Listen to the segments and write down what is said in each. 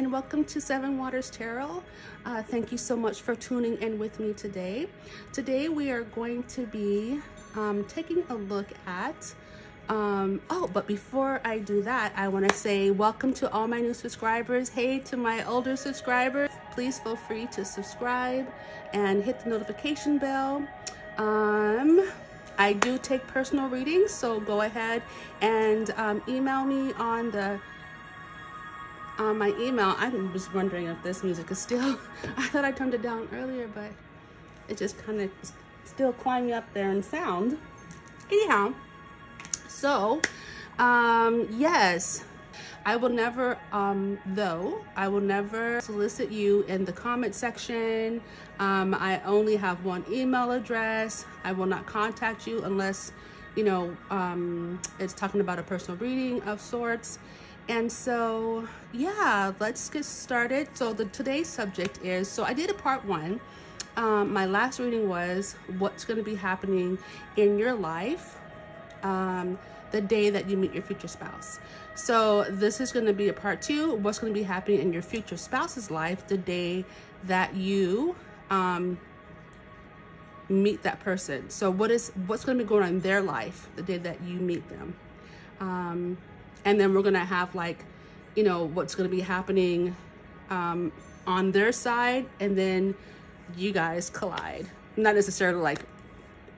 and welcome to Seven Waters Tarot. Thank you so much for tuning in with me today. Today we are going to be taking a look at but before I do that, I want to say welcome to all my new subscribers. Hey, to my older subscribers, please feel free to subscribe and hit the notification bell. I do take personal readings, so go ahead and email me on my email. I was wondering if this music is still, I thought I turned it down earlier, but it just kind of still climbing up there in sound. Anyhow, so yes, I will never, I will never solicit you in the comment section. I only have one email address. I will not contact you unless, you know, it's talking about a personal reading of sorts. And so, yeah, let's get started. So today's subject is, so I did a part one. My last reading was what's going to be happening in your life the day that you meet your future spouse. So this is going to be a part two, what's going to be happening in your future spouse's life the day that you meet that person. So what's going to be going on in their life the day that you meet them. And then we're going to have, like, you know, what's going to be happening on their side, and then you guys collide. Not necessarily like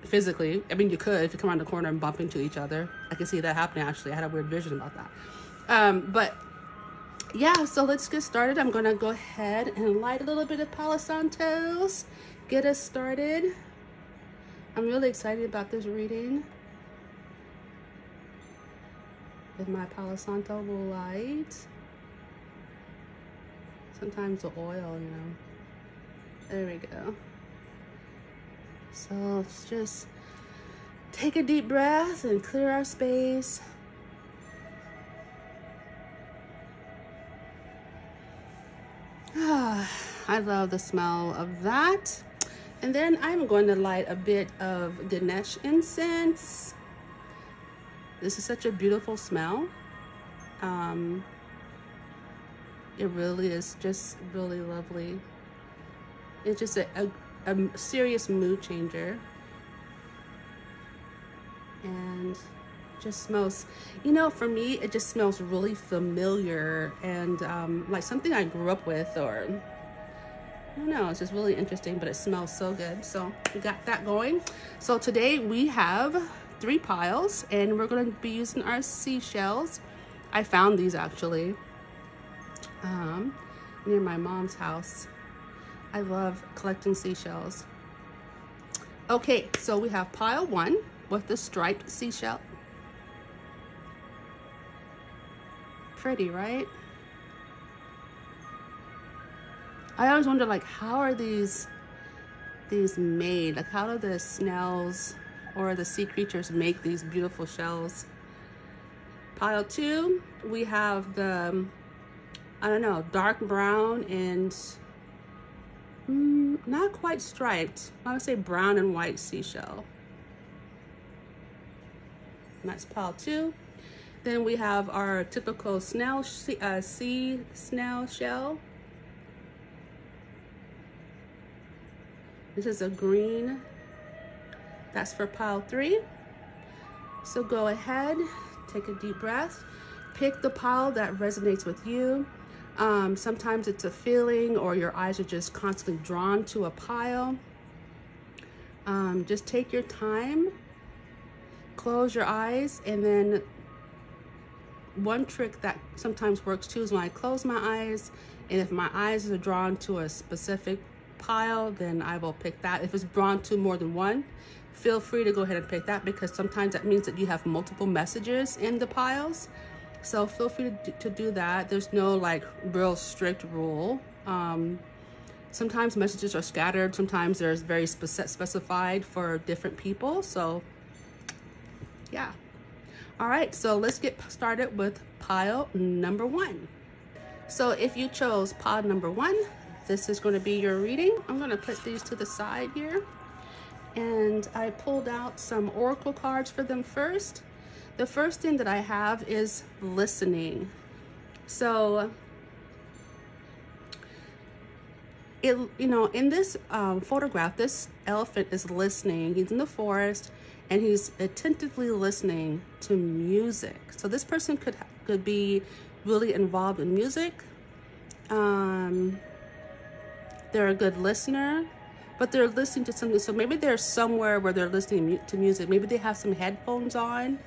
physically. I mean, you could if you come around the corner and bump into each other. I can see that happening, actually. I had a weird vision about that. But yeah, so let's get started. I'm going to go ahead and light a little bit of Palo Santos, get us started. I'm really excited about this reading. With my Palo Santo light. Sometimes the oil, you know. There we go. So let's just take a deep breath and clear our space. I love the smell of that. And then I'm going to light a bit of Ganesh incense. This is such a beautiful smell. It really is just really lovely. It's just a serious mood changer. And just smells, you know, for me, it just smells really familiar and like something I grew up with, or I don't know, it's just really interesting, but it smells so good. So we got that going. So today we have 3 piles, and we're going to be using our seashells. I found these actually near my mom's house. I love collecting seashells. Okay, so we have pile 1 with the striped seashell. Pretty, right? I always wonder, like, how are these made? Like, how do the snails or the sea creatures make these beautiful shells? Pile 2, we have the, I don't know, dark brown and not quite striped. I would say brown and white seashell. And that's pile 2. Then we have our typical sea snail shell. This is a green. That's for pile 3. So go ahead, take a deep breath, pick the pile that resonates with you. Sometimes it's a feeling, or your eyes are just constantly drawn to a pile. Just take your time, close your eyes, and then one trick that sometimes works too is when I close my eyes, and if my eyes are drawn to a specific pile, then I will pick that. If it's drawn to more than one, feel free to go ahead and pick that, because sometimes that means that you have multiple messages in the piles. So feel free to do that. There's no like real strict rule. Sometimes messages are scattered. Sometimes there's very specified for different people. So yeah. All right, so let's get started with pile number 1. So if you chose pile number 1, this is going to be your reading. I'm going to put these to the side here. And I pulled out some oracle cards for them first. The first thing that I have is listening. So it, you know, in this photograph, this elephant is listening. He's in the forest and he's attentively listening to music. So this person could be really involved in music. They're a good listener, but they're listening to something. So maybe they're somewhere where they're listening to music. Maybe they have some headphones on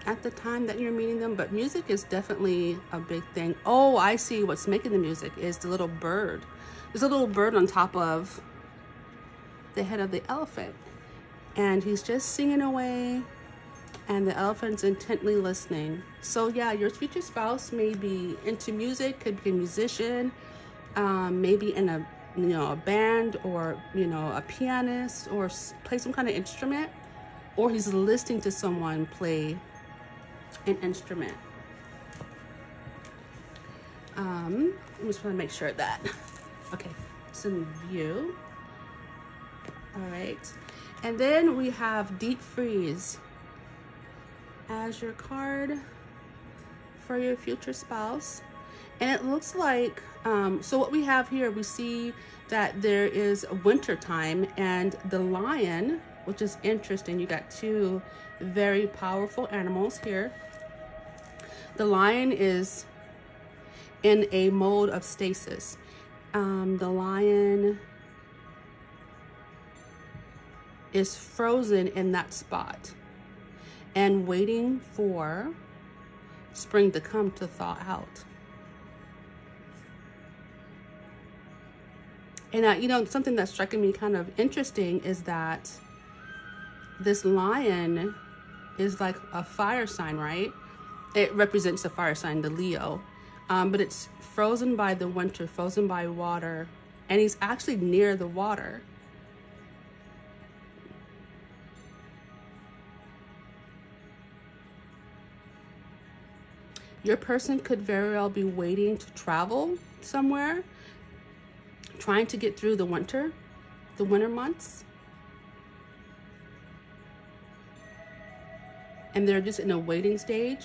at the time that you're meeting them, but music is definitely a big thing. Oh, I see what's making the music is the little bird. There's a little bird on top of the head of the elephant, and he's just singing away, and the elephant's intently listening. So yeah, your future spouse may be into music, could be a musician, maybe in a, you know, a band, or, you know, a pianist, or play some kind of instrument, or he's listening to someone play an instrument. I just want to make sure that, okay, it's in view. All right, and then we have Deep Freeze as your card for your future spouse. And it looks like, so what we have here, we see that there is a winter time, and the lion, which is interesting. You got two very powerful animals here. The lion is in a mode of stasis. The lion is frozen in that spot and waiting for spring to come to thaw out. And you know, something that's striking me kind of interesting is that this lion is like a fire sign, right? It represents the fire sign, the Leo, but it's frozen by the winter, frozen by water, and he's actually near the water. Your person could very well be waiting to travel somewhere, trying to get through the winter months. And they're just in a waiting stage.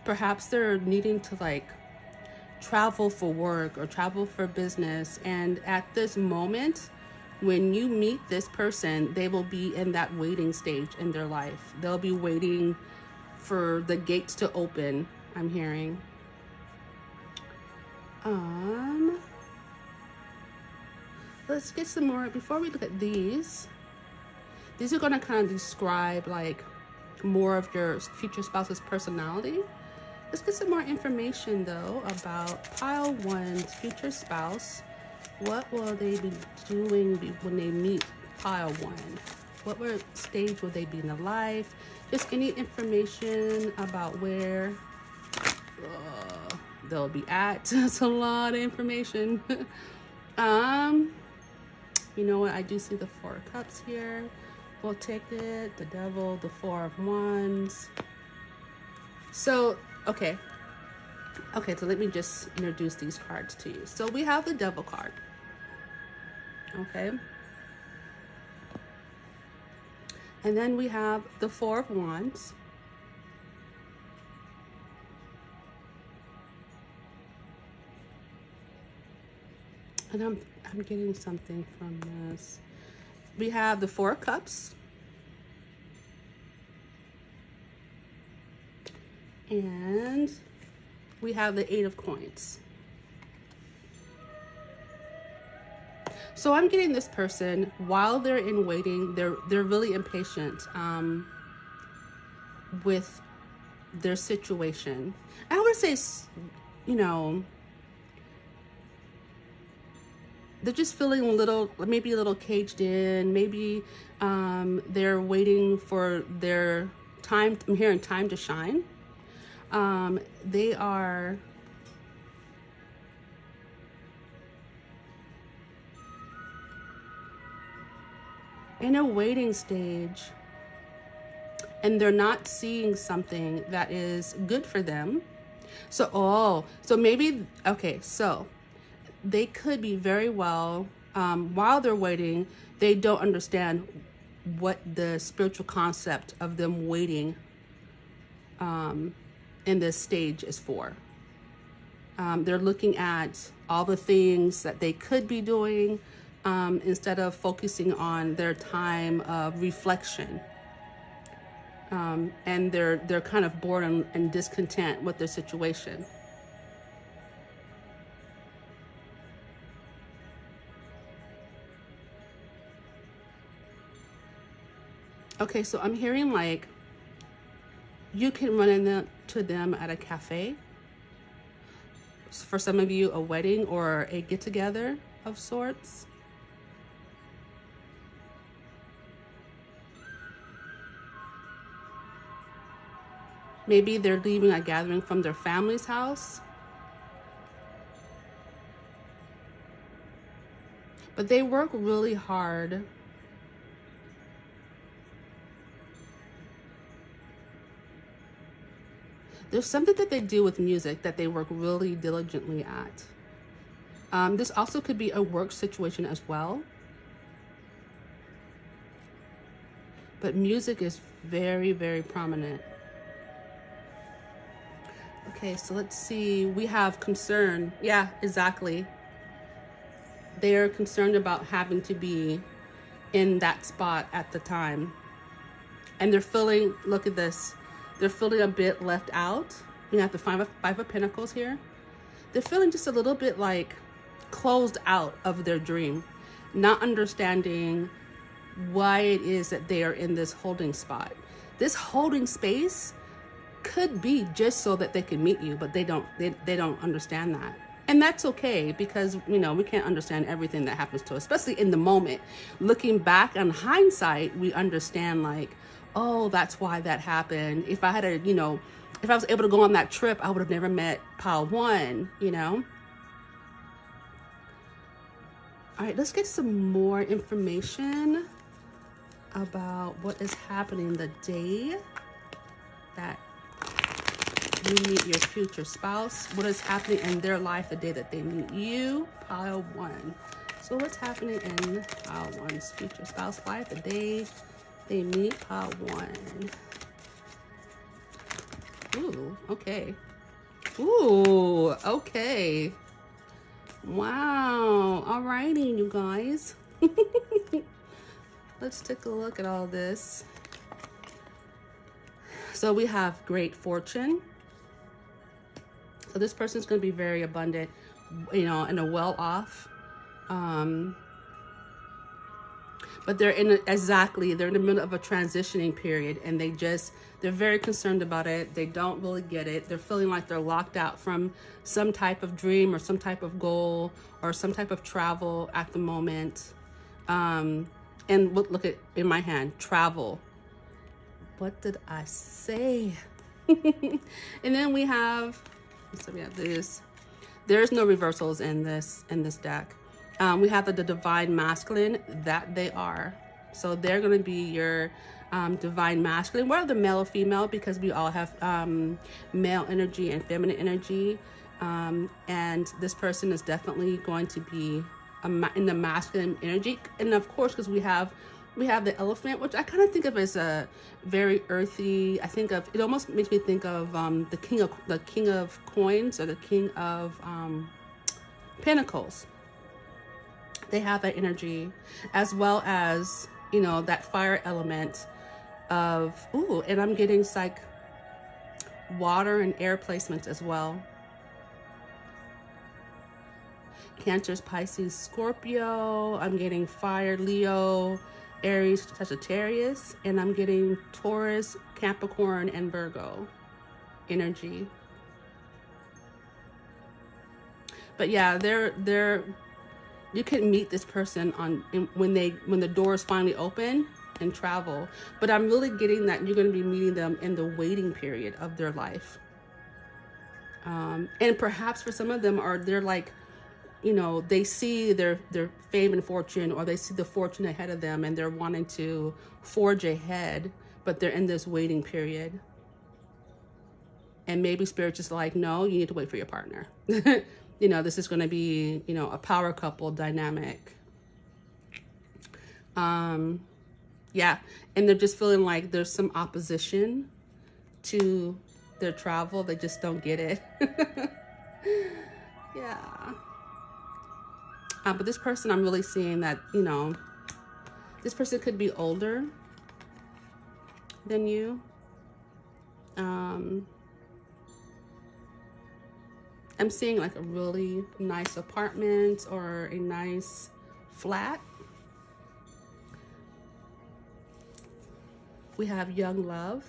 Perhaps they're needing to like travel for work or travel for business. And at this moment, when you meet this person, they will be in that waiting stage in their life. They'll be waiting for the gates to open, I'm hearing. Let's get some more. Before we look at these are going to kind of describe like more of your future spouse's personality. Let's get some more information though about pile one's future spouse. What will they be doing when they meet pile one? What stage will they be in their life? Just any information about where they'll be at. That's a lot of information. You know what? I do see the Four of Cups here. We'll take it. The Devil, the Four of Wands. So, okay, so let me just introduce these cards to you. So we have the Devil card. Okay. And then we have the Four of Wands. And I'm getting something from this. We have the Four of Cups. And we have the Eight of Coins. So I'm getting this person, while they're in waiting, they're really impatient with their situation. I would say, you know, they're just feeling maybe a little caged in. Maybe they're waiting for their time. I'm hearing time to shine. They are in a waiting stage, and they're not seeing something that is good for them. So maybe, okay, so they could be very well, while they're waiting, they don't understand what the spiritual concept of them waiting in this stage is for. They're looking at all the things that they could be doing instead of focusing on their time of reflection. And they're kind of bored and discontent with their situation. Okay, so I'm hearing like you can run into them at a cafe. For some of you, a wedding or a get-together of sorts. Maybe they're leaving a gathering from their family's house. But they work really hard there's something that they do with music that they work really diligently at. This also could be a work situation as well. But music is very, very prominent. Okay, so let's see. We have concern. Yeah, exactly. They're concerned about having to be in that spot at the time. And they're feeling, look at this, they're feeling a bit left out. We have the Five of Pentacles here. They're feeling just a little bit like closed out of their dream, not understanding why it is that they are in this holding spot. This holding space could be just so that they can meet you, but they don't understand that. And that's okay, because we can't understand everything that happens to us, especially in the moment. Looking back on hindsight, we understand like, oh, that's why that happened. If I had if I was able to go on that trip, I would have never met pile one, All right, let's get some more information about what is happening the day that you meet your future spouse. What is happening in their life the day that they meet you, pile one. So what's happening in pile one's future spouse life the day they meet pile one? Ooh, okay. Ooh, okay. Wow. Alrighty, you guys. Let's take a look at all this. So we have great fortune. So this person's going to be very abundant, and a well-off. But they're in the middle of a transitioning period, and they're very concerned about it. They don't really get it. They're feeling like they're locked out from some type of dream or some type of goal or some type of travel at the moment. And look at in my hand, travel. What did I say? And then we have this. There's no reversals in this deck. We have the divine masculine that they are. So they're going to be your divine masculine. We're the male or female because we all have male energy and feminine energy. And this person is definitely going to be in the masculine energy. And of course, because we have the elephant, which I kind of think of as a very earthy. It almost makes me think of the king of coins, or the king of pentacles. They have that energy, as well as that fire element of and I'm getting like water and air placements as well. Cancers, Pisces, Scorpio. I'm getting fire, Leo, Aries, Sagittarius, and I'm getting Taurus, Capricorn, and Virgo energy. But yeah, you can meet this person when the doors finally open and travel. But I'm really getting that you're going to be meeting them in the waiting period of their life. And perhaps for some of them they're like, they see their fame and fortune, or they see the fortune ahead of them and they're wanting to forge ahead, but they're in this waiting period. And maybe Spirit just like, no, you need to wait for your partner. This is going to be, a power couple dynamic. Yeah. And they're just feeling like there's some opposition to their travel. They just don't get it. Yeah. But this person, I'm really seeing that, you know, this person could be older than you. I'm seeing like a really nice apartment or a nice flat. We have young love.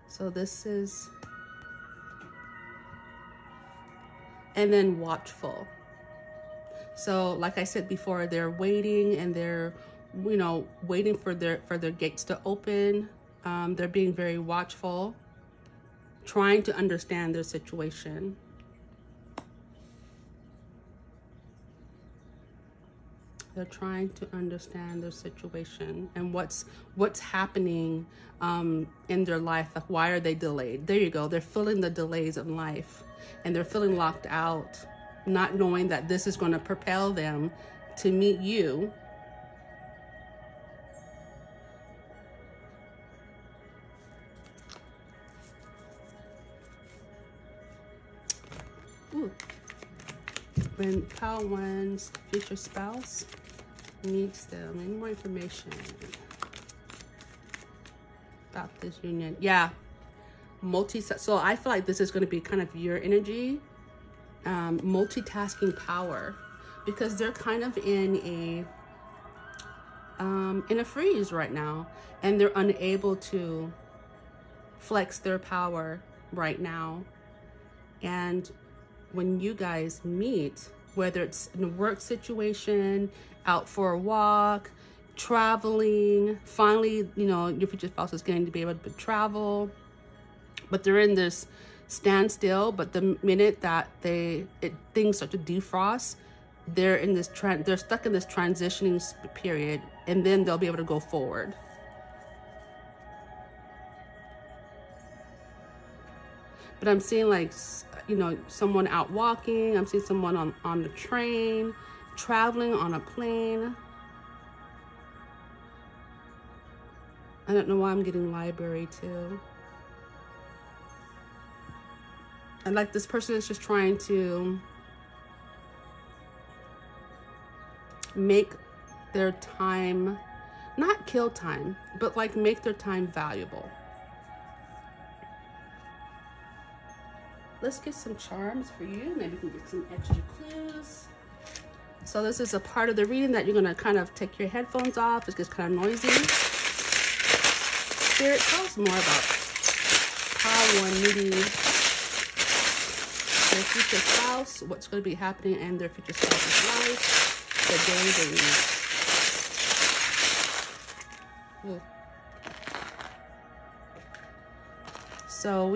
So this is, and then watchful. So like I said before, they're waiting and they're, you know, waiting for their gates to open. They're being very watchful, trying to understand their situation. They're trying to understand their situation and what's happening in their life. Like, why are they delayed? There you go. They're feeling the delays in life, and they're feeling locked out, not knowing that this is going to propel them to meet you. Ooh. When pile one's future spouse meets them, any more information about this union? Yeah, so I feel like this is going to be kind of your energy, multitasking power, because they're kind of in a freeze right now, and they're unable to flex their power right now. And when you guys meet, whether it's in a work situation, out for a walk, traveling, finally, you know, your future spouse is going to be able to travel, but they're in this standstill. But the minute that things start to defrost, they're in this they're stuck in this transitioning period, and then they'll be able to go forward. But I'm seeing, like, you know, someone out walking. I'm seeing someone on the train, traveling on a plane. I don't know why I'm getting library too. And like, this person is just trying to make their time, not kill time, but like make their time valuable. Let's get some charms for you. Maybe we can get some extra clues. So this is a part of the reading that you're going to kind of take your headphones off. It gets kind of noisy. Spirit, tell us more about how one meeting their future spouse, what's going to be happening in their future spouse's life, the day they meet. Ooh. So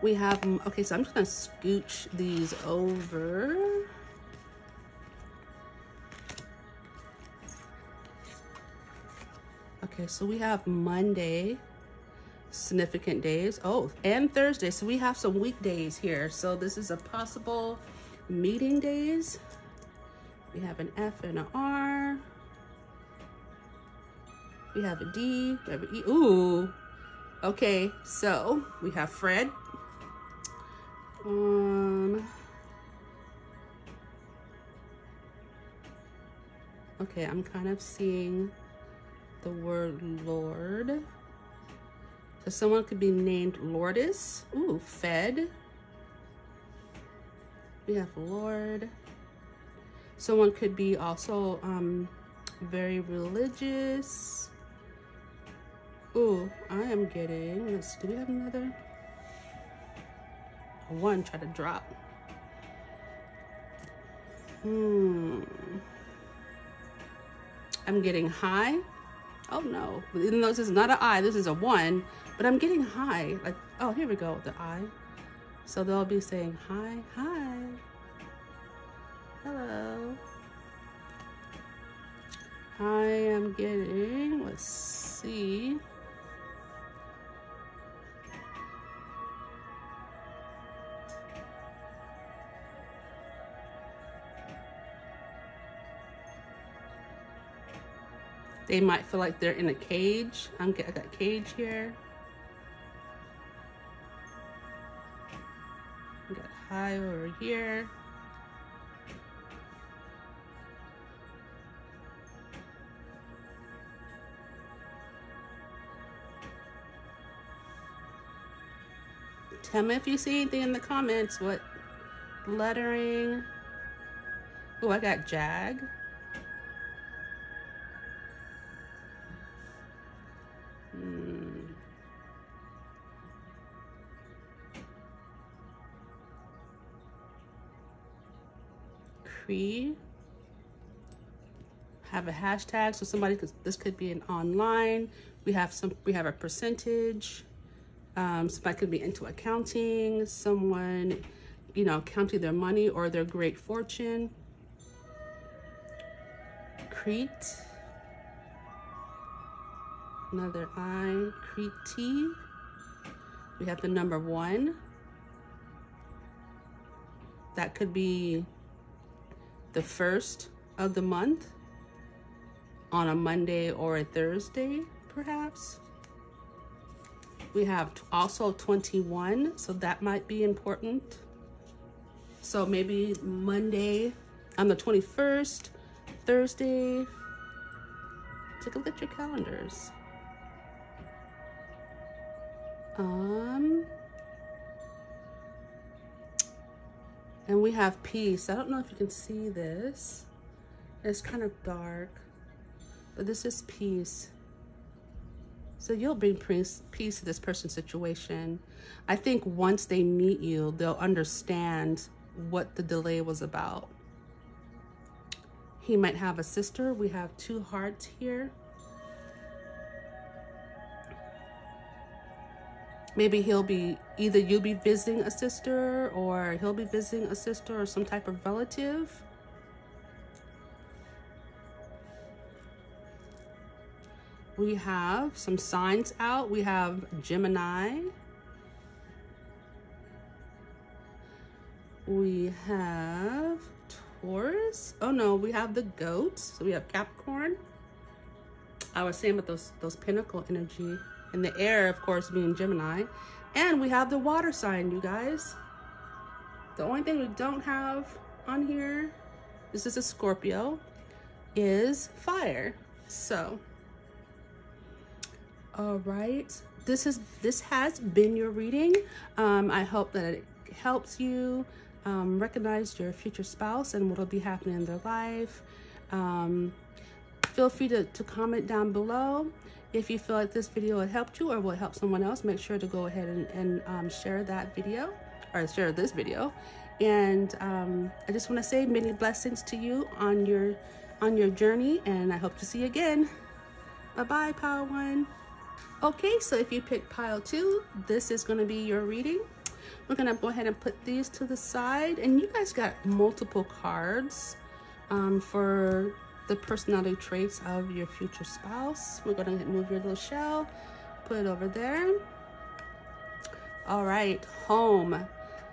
we have, okay, so I'm just gonna scooch these over. Okay, so we have Monday, significant days. Oh, and Thursday. So we have some weekdays here. So this is a possible meeting days. We have an F and an R. We have a D, we have an E. Ooh. Okay, so we have Fred. Okay, I'm kind of seeing the word Lord. So someone could be named Lourdes. Ooh, Fed. We have Lord. Someone could be also very religious. Ooh, I am getting, let's see, do we have another? One try to drop. I'm getting high. Oh no, even though this is not an I, this is a 1, but I'm getting high. Like, oh, here we go, the I. So they'll be saying hi, hi, hello. I am getting, let's see. They might feel like they're in a cage. I got cage here. pile over here. Tell me if you see anything in the comments. What lettering? Oh, I got Jag. Cree. Have a hashtag, so somebody could, this could be an online. We have a percentage. Somebody could be into accounting, someone, you know, counting their money or their great fortune. Crete. Another I, Crete. We have the number 1. That could be the first of the month on a Monday or a Thursday, perhaps. We have also 21, so that might be important. So maybe Monday on the 21st, Thursday. Take a look at your calendars. And we have peace. I don't know if you can see this. It's kind of dark, but this is peace. So you'll bring peace to this person's situation. I think once they meet you, they'll understand what the delay was about. He might have a sister. We have 2 hearts here. Maybe he'll be, either you'll be visiting a sister or he'll be visiting a sister or some type of relative. We have some signs out. We have Gemini. We have Taurus. Oh no, we have the goats. So we have Capricorn. I was saying about those pinnacle energy. And the air, of course, being Gemini. And we have the water sign, you guys. The only thing we don't have on here, this is a Scorpio, is fire. So, all right. This has been your reading. I hope that it helps you recognize your future spouse and what will be happening in their life. Feel free to comment down below. If you feel like this video had helped you or will help someone else, make sure to go ahead and share that video or share this video. And I just want to say many blessings to you on your journey, and I hope to see you again. Bye-bye, Pile 1. Okay, so if you picked Pile 2, this is going to be your reading. We're going to go ahead and put these to the side, and you guys got multiple cards for the personality traits of your future spouse. We're going to move your little shell, put it over there. All right, home.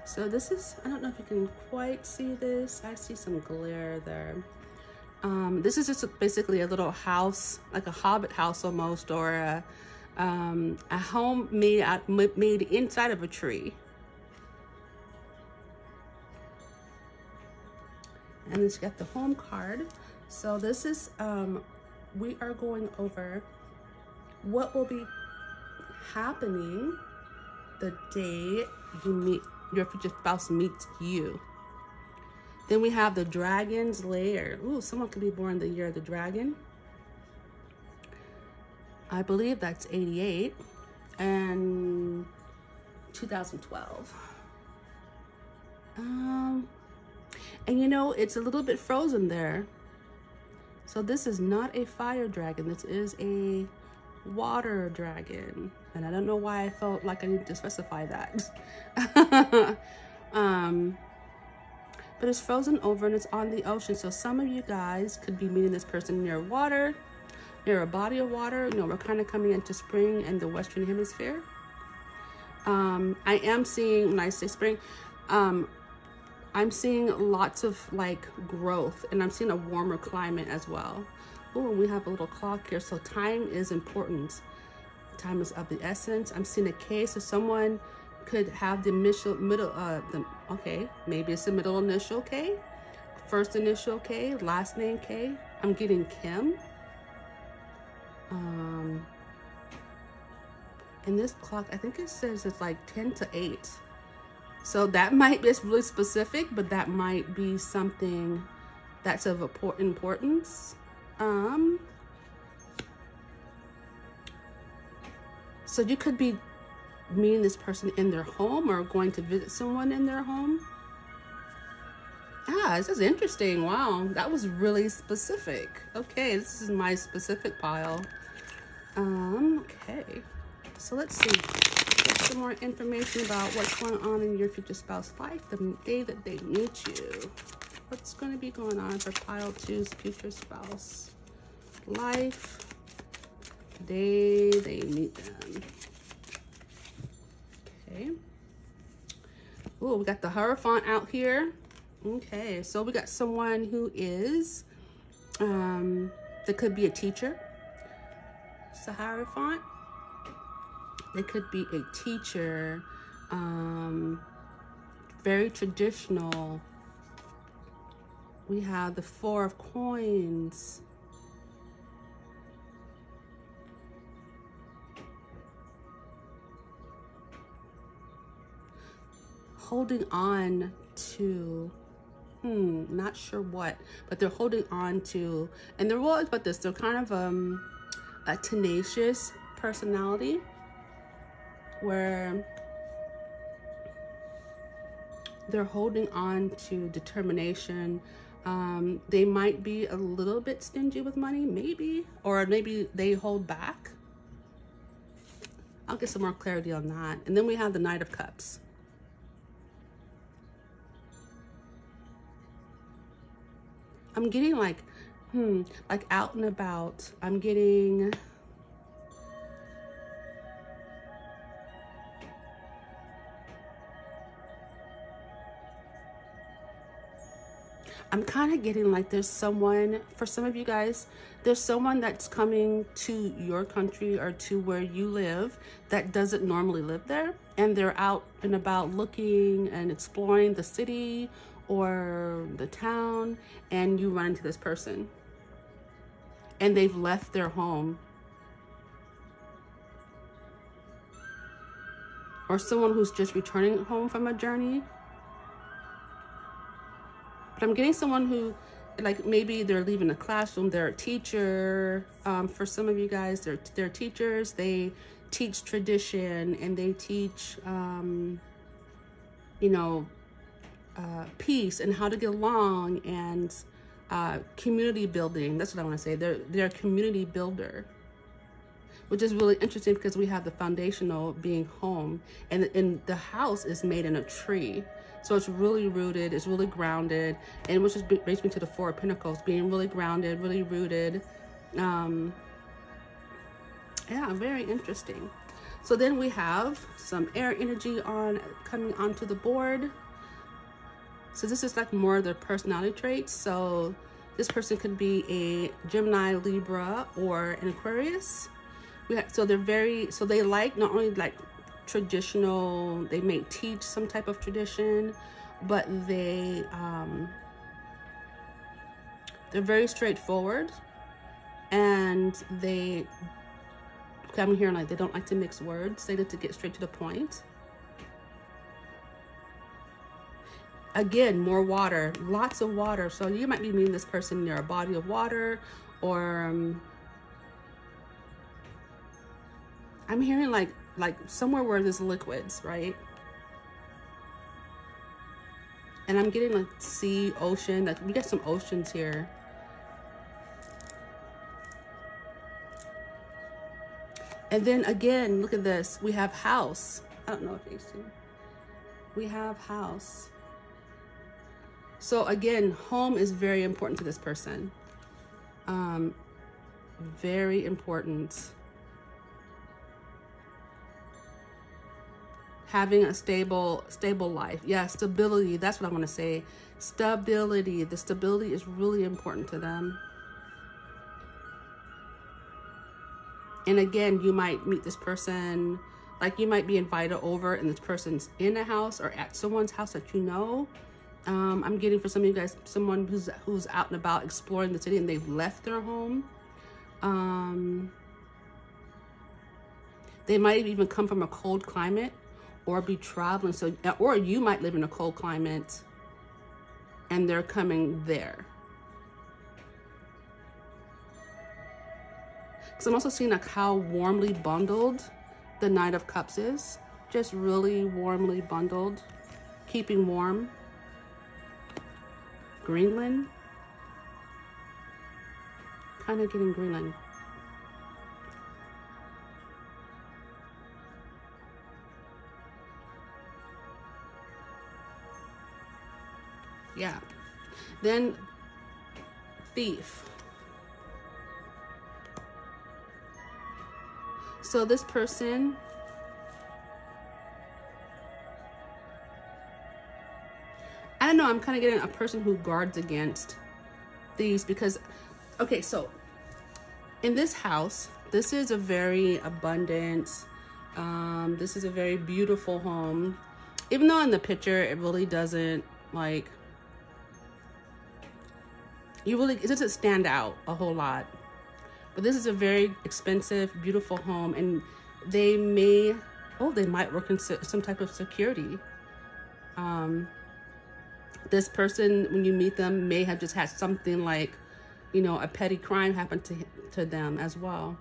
So this is, I don't know if you can quite see this. I see some glare there. This is just basically a little house, like a hobbit house almost, or a home made inside of a tree. And it's got the home card. So this is, we are going over what will be happening the day your future spouse meets you. Then we have the dragon's lair. Ooh, someone could be born the year of the dragon. I believe that's 88 and 2012. And you know, it's a little bit frozen there. So this is not a fire dragon. This is a water dragon. And I don't know why I felt like I needed to specify that. But it's frozen over and it's on the ocean. So some of you guys could be meeting this person near water, near a body of water. You know, we're kind of coming into spring in the Western Hemisphere. I am seeing, when I say spring, I'm seeing lots of like growth, and I'm seeing a warmer climate as well. Oh, we have a little clock here. So time is important. Time is of the essence. I'm seeing a case of someone could have the okay, maybe it's the middle initial K, first initial K, last name K. I'm getting Kim. And this clock, I think it says it's like 10 to 8. So that might be, it's really specific, but that might be something that's of importance. So you could be meeting this person in their home or going to visit someone in their home. Ah, this is interesting. Wow, that was really specific. Okay, this is my specific pile. Okay, so let's see. Get some more information about what's going on in your future spouse life the day that they meet you. What's going to be going on for pile 2's future spouse life the day they meet them? Okay. Oh, we got the Hierophant out here. Okay, so we got someone who is, that could be a teacher. It's the Hierophant. They could be a teacher, very traditional. We have the 4 of Coins. Holding on to, not sure what, but they're holding on to, and they're always about this, they're kind of a tenacious personality where they're holding on to determination. They might be a little bit stingy with money, maybe, or maybe they hold back. I'll get some more clarity on that. And then we have the Knight of Cups. I'm getting like out and about. I'm getting, I'm kind of getting like there's someone, for some of you guys, there's someone that's coming to your country or to where you live that doesn't normally live there. And they're out and about looking and exploring the city or the town, and you run into this person. And they've left their home. Or someone who's just returning home from a journey. But I'm getting someone who, like, maybe they're leaving a classroom, they're a teacher. For some of you guys, they're teachers. They teach tradition, and they teach, you know, peace and how to get along, and community building. That's what I want to say. They're a community builder, which is really interesting because we have the foundational being home, and the house is made in a tree. So it's really rooted, it's really grounded, and which just brings me to the 4 of Pentacles, being really grounded, really rooted. Yeah, very interesting. So then we have some air energy coming onto the board. So this is like more of their personality traits. So this person could be a Gemini, Libra, or an Aquarius. So they like not only like traditional, they may teach some type of tradition, but they're very straightforward, and I'm hearing like they don't like to mix words. They like to get straight to the point. Again, more water, lots of water. So you might be meeting this person near a body of water, or I'm hearing like somewhere where there's liquids, right? And I'm getting like sea, ocean. Like we got some oceans here. And then again, look at this. We have house. I don't know if you see. We have house. So again, home is very important to this person. Very important. Having a stable life. Yeah, stability. That's what I want to say. Stability. The stability is really important to them. And again, you might meet this person Like you might be invited over and this person's in a house or at someone's house that you know. I'm getting for some of you guys, someone who's out and about exploring the city and they've left their home. They might even come from a cold climate or be traveling. So, or you might live in a cold climate and they're coming there. So I'm also seeing like how warmly bundled the Knight of Cups is. Just really warmly bundled, keeping warm. Greenland. Kind of getting Greenland. Yeah. Then Thief. So this person, I don't know, I'm kind of getting a person who guards against thieves because, okay, so in this house, this is a very abundant, this is a very beautiful home. Even though in the picture, it really doesn't like, it doesn't stand out a whole lot. But this is a very expensive, beautiful home, and they might work in some type of security. This person, when you meet them, may have just had something like, you know, a petty crime happen to them as well.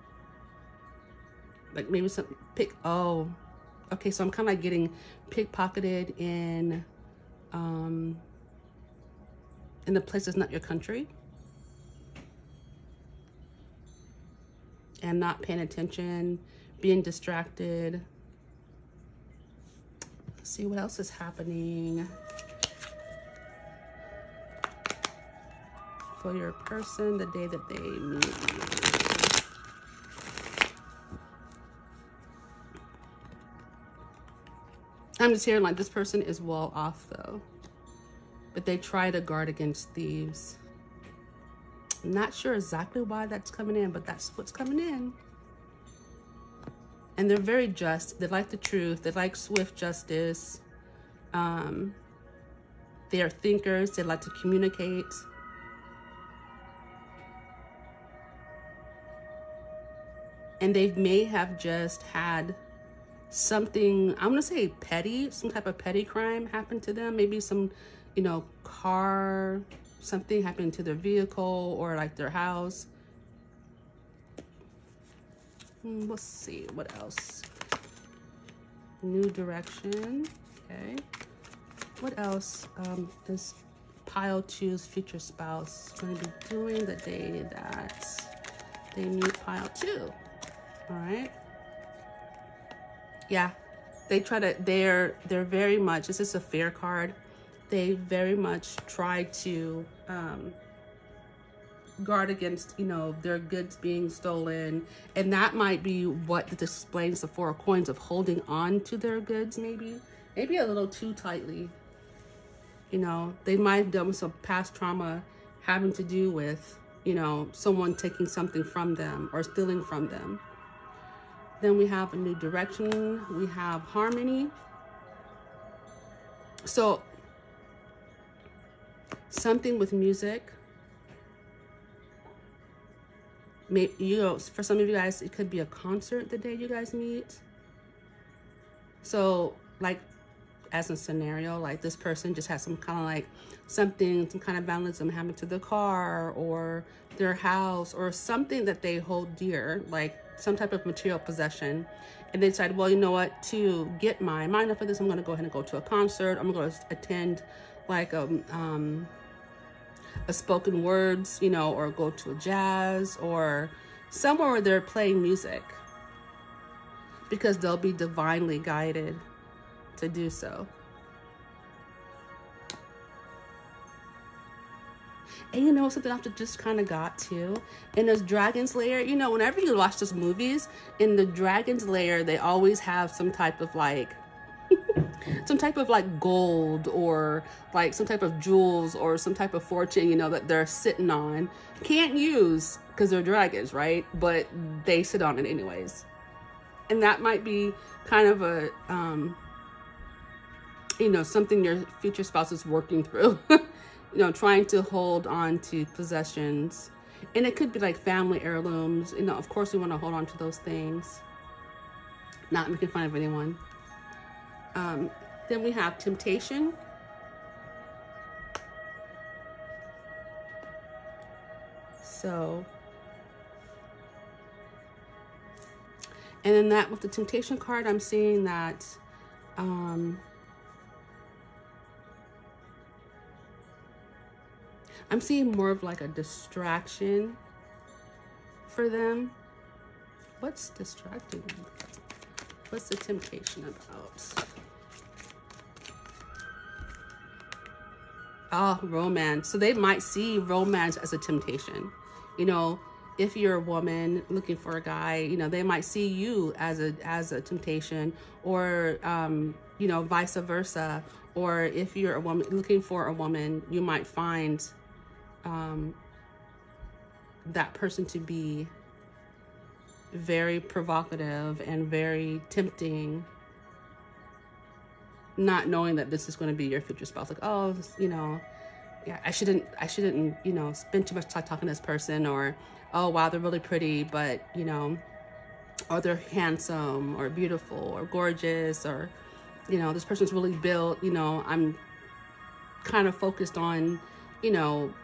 Like maybe some okay, so I'm kind of like getting pickpocketed in a place that's not your country. And not paying attention, being distracted. Let's see what else is happening for your person the day that they meet you. I'm just hearing like this person is well off though, but they try to guard against thieves. Not sure exactly why that's coming in, but that's what's coming in. And they're very just. They like the truth. They like swift justice. They are thinkers. They like to communicate. And they may have just had something, I'm gonna say petty, some type of petty crime happen to them. Maybe some, you know, something happened to their vehicle or like their house. Let's see, what else? New direction, okay. What else is pile two's future spouse going to be doing the day that they meet pile two? All right. Yeah, they're very much, this is a fair card. They very much try to guard against, you know, their goods being stolen. And that might be what explains the Four of Coins of holding on to their goods, maybe a little too tightly. You know, they might have done with some past trauma having to do with, you know, someone taking something from them or stealing from them. Then we have a new direction. We have harmony. So something with music. Maybe, you know, for some of you guys, it could be a concert the day you guys meet. So like, as a scenario, like this person just has some kind of like some kind of vandalism happen to the car or their house or something that they hold dear, like some type of material possession. And they decide, well, you know what, to get my mind off of this, I'm going to go ahead and go to a concert. I'm going to attend like a spoken words, you know, or go to a jazz or somewhere where they're playing music, because they'll be divinely guided to do so. And you know something I just kind of got to? In this Dragon's Lair, you know, whenever you watch those movies, in the Dragon's Lair, they always have some type of like, some type of like gold or like some type of jewels or some type of fortune, you know, that they're sitting on. Can't use because they're dragons, right? But they sit on it anyways. And that might be kind of a, you know, something your future spouse is working through, you know, trying to hold on to possessions. And it could be like family heirlooms. You know, of course we want to hold on to those things. Not making fun of anyone. Then we have temptation. So, and then that with the temptation card, I'm seeing that I'm seeing more of like a distraction for them. What's distracting them? What's the temptation about? Oh, romance. So they might see romance as a temptation. You know, if you're a woman looking for a guy, you know, they might see you as a temptation, or you know, vice versa. Or if you're a woman looking for a woman, you might find that person to be very provocative and very tempting, not knowing that this is going to be your future spouse. Like, oh, you know, yeah, I shouldn't, you know, spend too much time talking to this person, or, oh, wow, they're really pretty, but, you know, or they're handsome or beautiful or gorgeous, or, you know, this person's really built, you know, I'm kind of focused on, you know,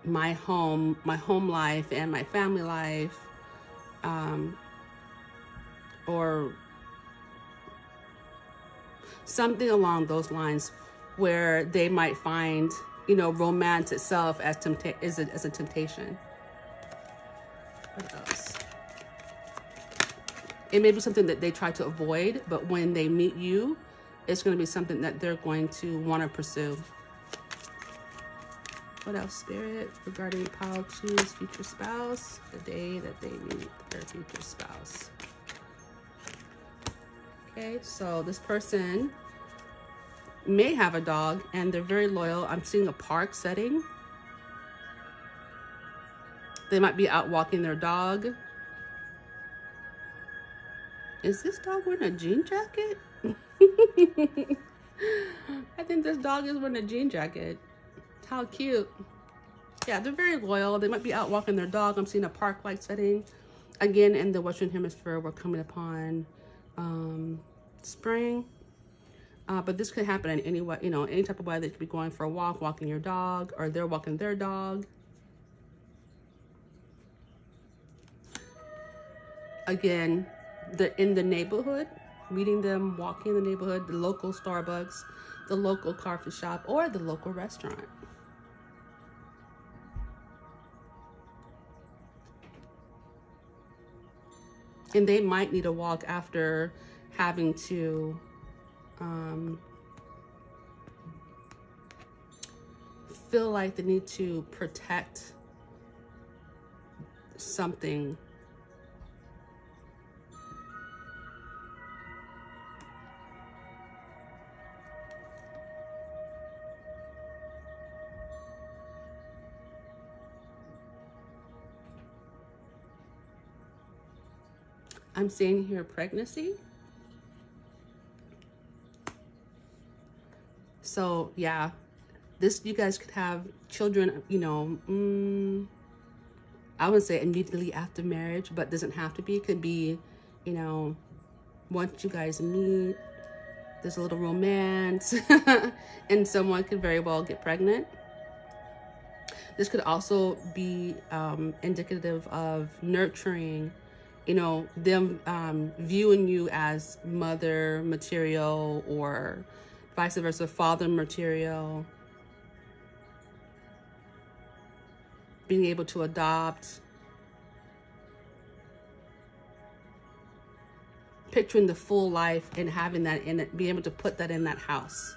my home life and my family life, or something along those lines, where they might find, you know, romance itself as a temptation. What else? It may be something that they try to avoid, but when they meet you, it's going to be something that they're going to want to pursue. What else, Spirit, regarding Pile 2's future spouse, the day that they meet their future spouse? Okay, so this person may have a dog and they're very loyal. I'm seeing a park setting. They might be out walking their dog. Is this dog wearing a jean jacket? I think this dog is wearing a jean jacket. How cute. Yeah, they're very loyal. They might be out walking their dog. I'm seeing a park-like setting. Again, in the Western Hemisphere, we're coming upon spring. But this could happen in any way, you know, any type of way. They could be going for a walk, walking your dog, or they're walking their dog. Again, they're in the neighborhood, meeting them, walking in the neighborhood, the local Starbucks, the local coffee shop, or the local restaurant. And they might need a walk after having to feel like they need to protect something. I'm seeing here pregnancy. So yeah, you guys could have children, you know, I wouldn't say immediately after marriage, but doesn't have to be. It could be, you know, once you guys meet, there's a little romance, and someone could very well get pregnant. This could also be indicative of nurturing, you know, them viewing you as mother material, or vice versa, father material. Being able to adopt. Picturing the full life and having that in it, being able to put that in that house.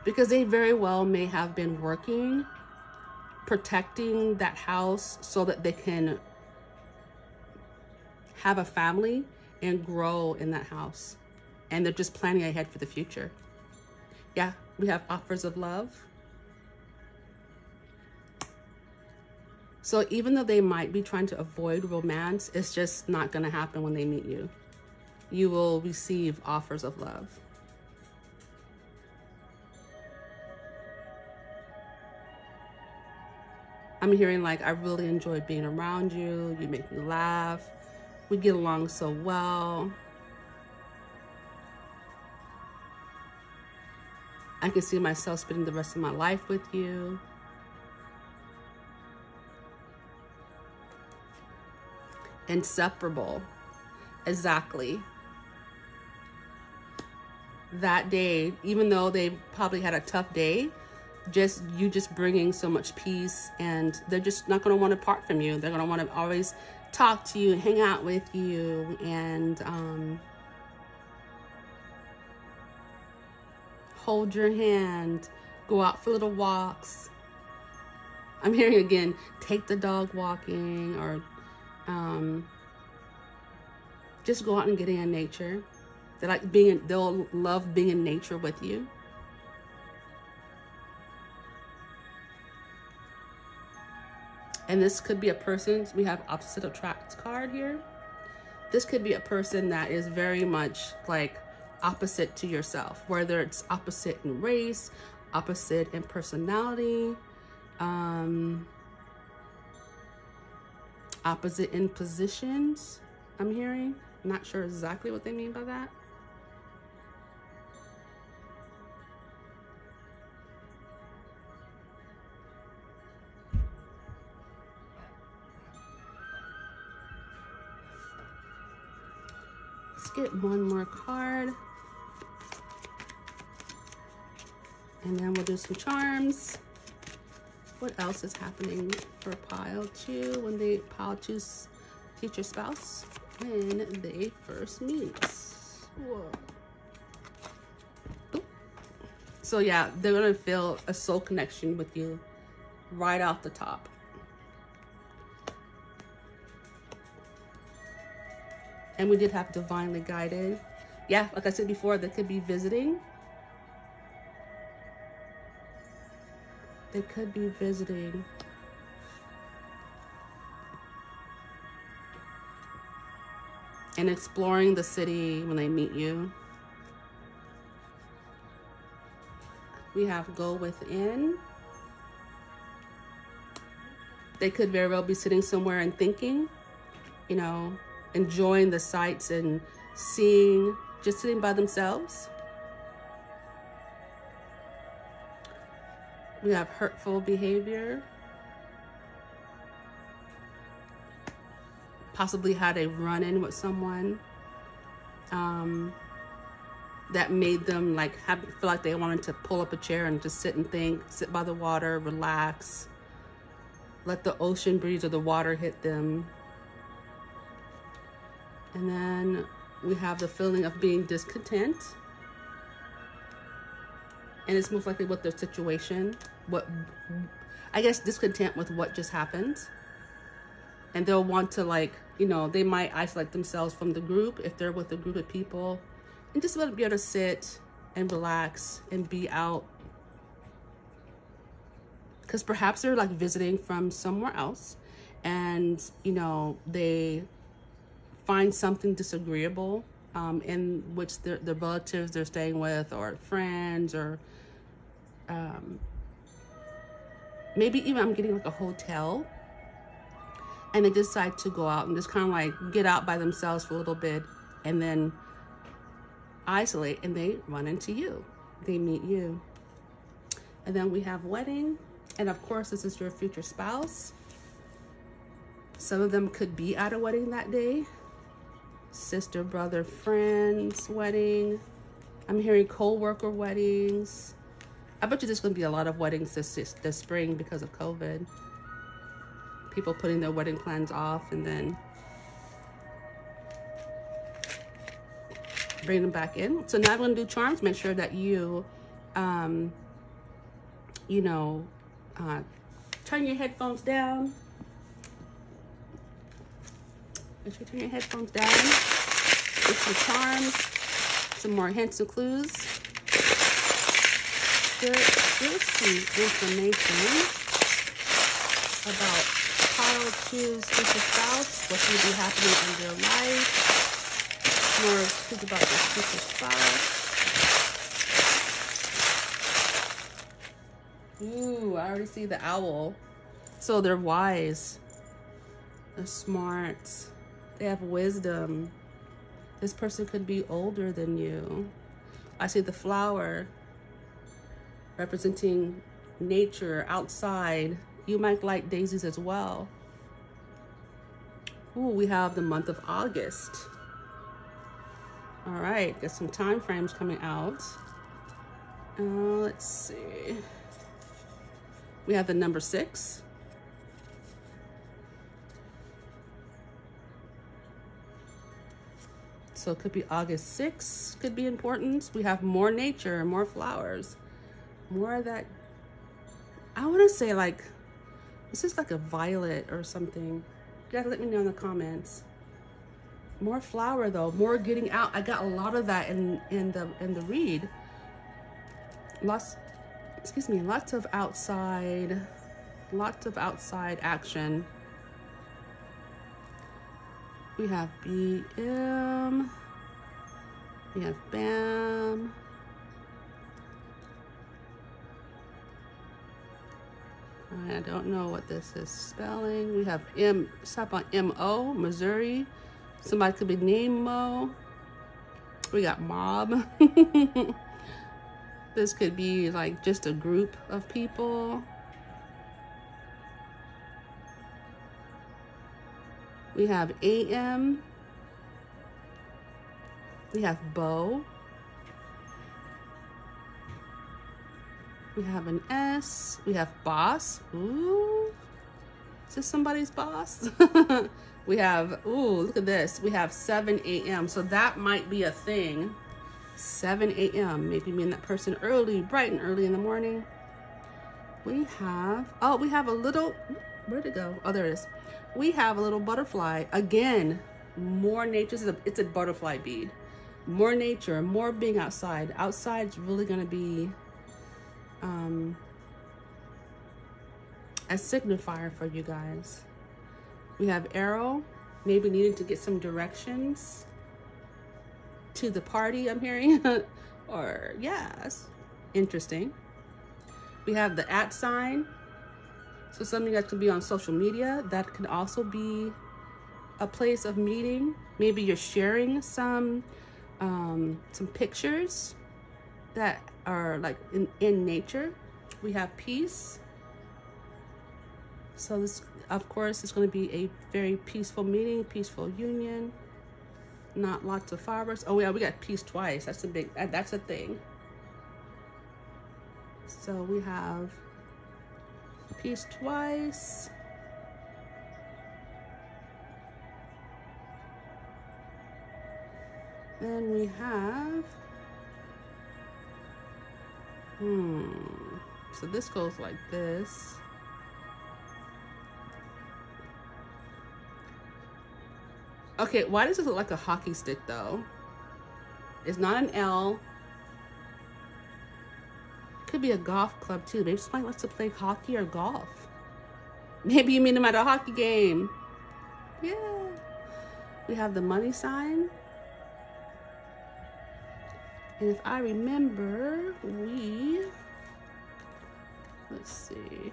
Because they very well may have been working, protecting that house so that they can have a family and grow in that house. And they're just planning ahead for the future. Yeah, we have offers of love. So even though they might be trying to avoid romance, it's just not going to happen when they meet you. You will receive offers of love. I'm hearing like, I really enjoyed being around you. You make me laugh. We get along so well. I can see myself spending the rest of my life with you. Inseparable. Exactly. That day, even though they probably had a tough day, you just bringing so much peace, and they're just not going to want to part from you. They're going to want to always talk to you, hang out with you, and hold your hand, go out for little walks. I'm hearing again, take the dog walking, or just go out and get in nature. They'll love being in nature with you. And this could be a person, we have opposite attracts card here. This could be a person that is very much like opposite to yourself, whether it's opposite in race, opposite in personality, opposite in positions, I'm hearing. Not sure exactly what they mean by that. Let's get one more card. And then we'll do some charms. What else is happening for pile 2 when they pile 2's future spouse when they first meet? Whoa. Oop. So yeah, they're gonna feel a soul connection with you right off the top. And we did have divinely guided. Yeah, like I said before, they could be visiting. They could be visiting. And exploring the city when they meet you. We have go within. They could very well be sitting somewhere and thinking, you know, enjoying the sights and seeing, just sitting by themselves. We have hurtful behavior. Possibly had a run-in with someone that made them like feel like they wanted to pull up a chair and just sit and think, sit by the water, relax, let the ocean breeze or the water hit them. And then we have the feeling of being discontent. And it's most likely with their situation. I guess discontent with what just happened. And they'll want to, like, you know, they might isolate themselves from the group if they're with a group of people, and just be able to sit and relax and be out. Because perhaps they're like visiting from somewhere else, and, you know, they find something disagreeable in which the relatives they're staying with, or friends, or maybe even I'm getting like a hotel, and they decide to go out and just kind of like get out by themselves for a little bit, and then isolate, and they run into you. They meet you. And then we have wedding, and of course this is your future spouse. Some of them could be at a wedding that day. Sister, brother, friend's wedding. I'm hearing co-worker weddings. I bet you there's going to be a lot of weddings this spring because of COVID. People putting their wedding plans off and then bring them back in. So now I'm going to do charms. Make sure that you, you know, turn your headphones down. Make sure you turn your headphones down. Get some charms, some more hints and clues. Here's some information about choose future spouse. What will be happening in their life? More truth about this future spouse. Ooh, I already see the owl. So they're wise. They're smart. They have wisdom. This person could be older than you. I see the flower representing nature, outside. You might like daisies as well. Ooh, we have the month of August. All right, got some time frames coming out. Let's see. We have the number 6. So it could be August 6th, could be important. We have more nature, more flowers, more of that. I want to say like, this is like a violet or something. You gotta let me know in the comments. More flower though, more getting out. I got a lot of that in the read. Lots of outside action. We have BM, we have BAM. I don't know what this is spelling. We have stop on MO, Missouri. Somebody could be named Mo. We got mob. This could be like just a group of people. We have AM. We have bow. We have an S. We have boss. Ooh. Is this somebody's boss? We have, ooh, look at this. We have 7 AM. So that might be a thing. 7 AM. Maybe mean that person early, bright and early in the morning. We have, oh, we have a little, where'd it go? Oh, there it is. We have a little butterfly. Again, more nature. It's a butterfly bead. More nature, more being outside. Outside's really going to be a signifier for you guys. We have arrow, maybe needing to get some directions to the party, I'm hearing. Or, yes, interesting. We have the @ sign. So something that could be on social media. That could also be a place of meeting. Maybe you're sharing some pictures that are like in nature. We have peace. So this, of course, is going to be a very peaceful meeting, peaceful union. Not lots of fireworks. Oh yeah, we got peace twice. That's a thing. So we have peace twice. Then we have, so this goes like this. Okay, why does this look like a hockey stick though? It's not an L. Could be a golf club too. Maybe somebody wants to play hockey or golf. Maybe you meet them at a hockey game. Yeah. We have the money sign. And if I remember, let's see.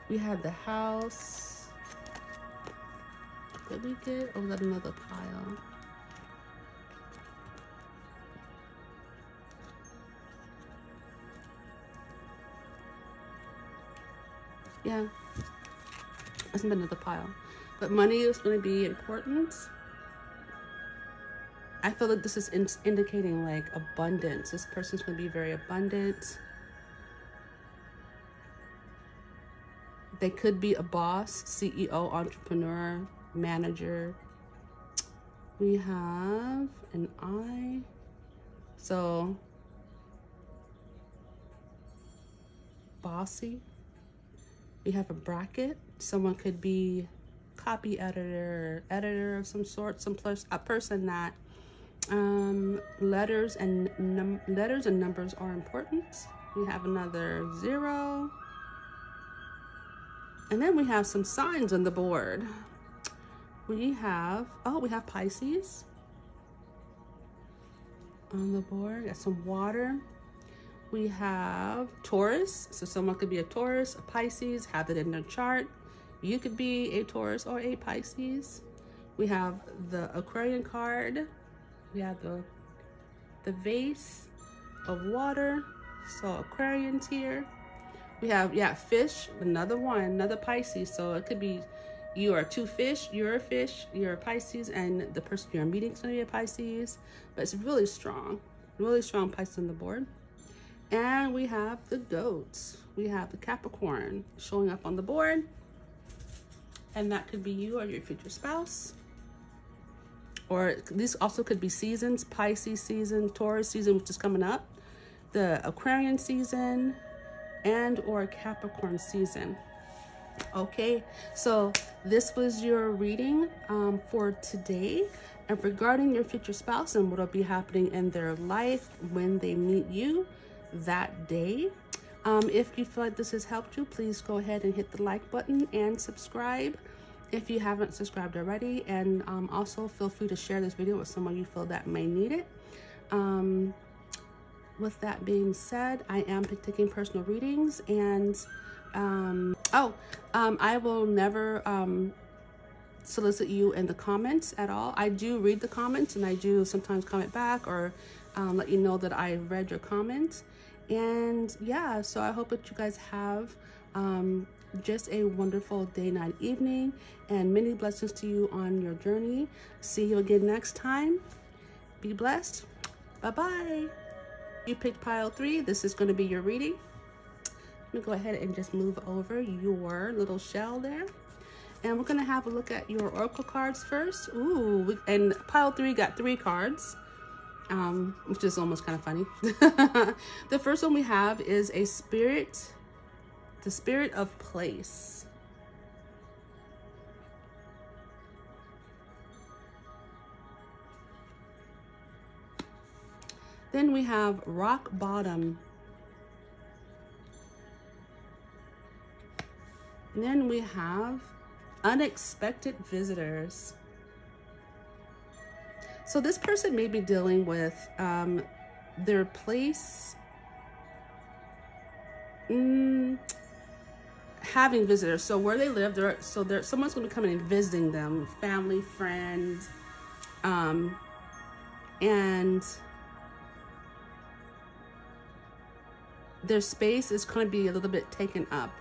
We had the house. Did we get, or was that another pile? Yeah, that's another pile. But money is going to be important. I feel like this is indicating like abundance. This person's going to be very abundant. They could be a boss, CEO, entrepreneur, manager. We have an I. So bossy. We have a bracket. Someone could be copy editor, editor of some sort, a person that letters and numbers are important. We have another 0. And then we have some signs on the board. We have Pisces on the board. Got some water. We have Taurus. So someone could be a Taurus, a Pisces, have it in their chart. You could be a Taurus or a Pisces. We have the Aquarian card. We have the vase of water. So Aquarians here. We have, fish, another Pisces. So it could be you are two fish, you're a Pisces, and the person you're meeting is going to be a Pisces. But it's really strong Pisces on the board. And we have the goats. We have the Capricorn showing up on the board. And that could be you or your future spouse. Or these also could be seasons, Pisces season, Taurus season, which is coming up, the Aquarian season, and or Capricorn season. Okay, so this was your reading for today, and regarding your future spouse and what will be happening in their life when they meet you that day. If you feel like this has helped you, please go ahead and hit the like button and subscribe if you haven't subscribed already, and also feel free to share this video with someone you feel that may need it. With that being said, I am taking personal readings, and I will never solicit you in the comments at all. I do read the comments, and I do sometimes comment back or let you know that I read your comments. And yeah, so I hope that you guys have just a wonderful day, night, evening, and many blessings to you on your journey. See you again next time. Be blessed. Bye-bye. You picked pile 3. This is going to be your reading. Let me go ahead and just move over your little shell there. And we're going to have a look at your oracle cards first. Ooh, and pile 3 got 3 cards, which is almost kind of funny. The first one we have is a spirit, the spirit of place. Then we have rock bottom. And then we have unexpected visitors. So this person may be dealing with their place, having visitors. So where they live, someone's going to be coming and visiting them, family, friends, and their space is going to be a little bit taken up.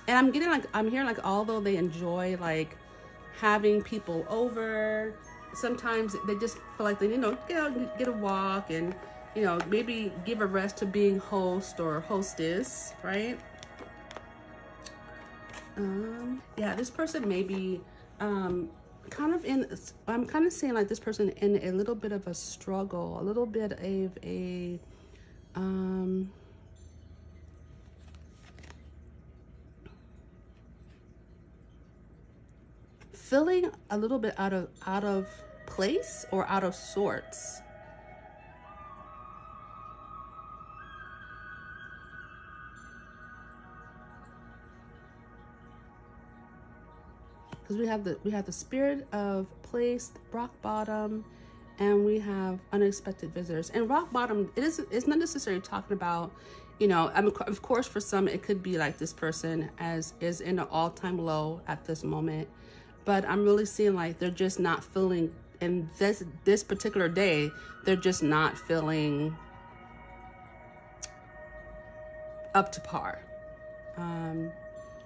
And I'm hearing like, although they enjoy like having people over, sometimes they just feel like they, get a walk and, maybe give a rest to being host or hostess, right? Yeah, this person may be I'm kind of seeing like this person in a little bit of a struggle, a little bit of a feeling a little bit out of place or out of sorts. Because we have the spirit of place, rock bottom, and we have unexpected visitors. And rock bottom, it's not necessarily talking about, of course for some it could be like this person is in an all-time low at this moment, but I'm really seeing like they're just not feeling, in this particular day, they're just not feeling up to par.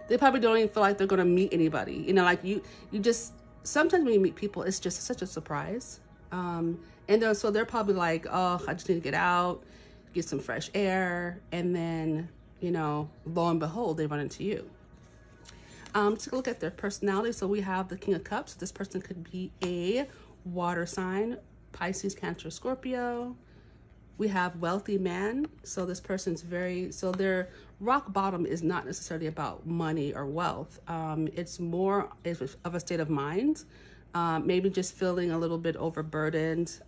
They probably don't even feel like they're going to meet anybody. Like you just, sometimes when you meet people, it's just such a surprise. And so they're probably like, oh, I just need to get out, get some fresh air. And then, lo and behold, they run into you. Take a look at their personality. So we have the King of Cups. This person could be a water sign, Pisces, Cancer, Scorpio. We have wealthy man. So this person's their rock bottom is not necessarily about money or wealth. It's more of a state of mind. Maybe just feeling a little bit overburdened.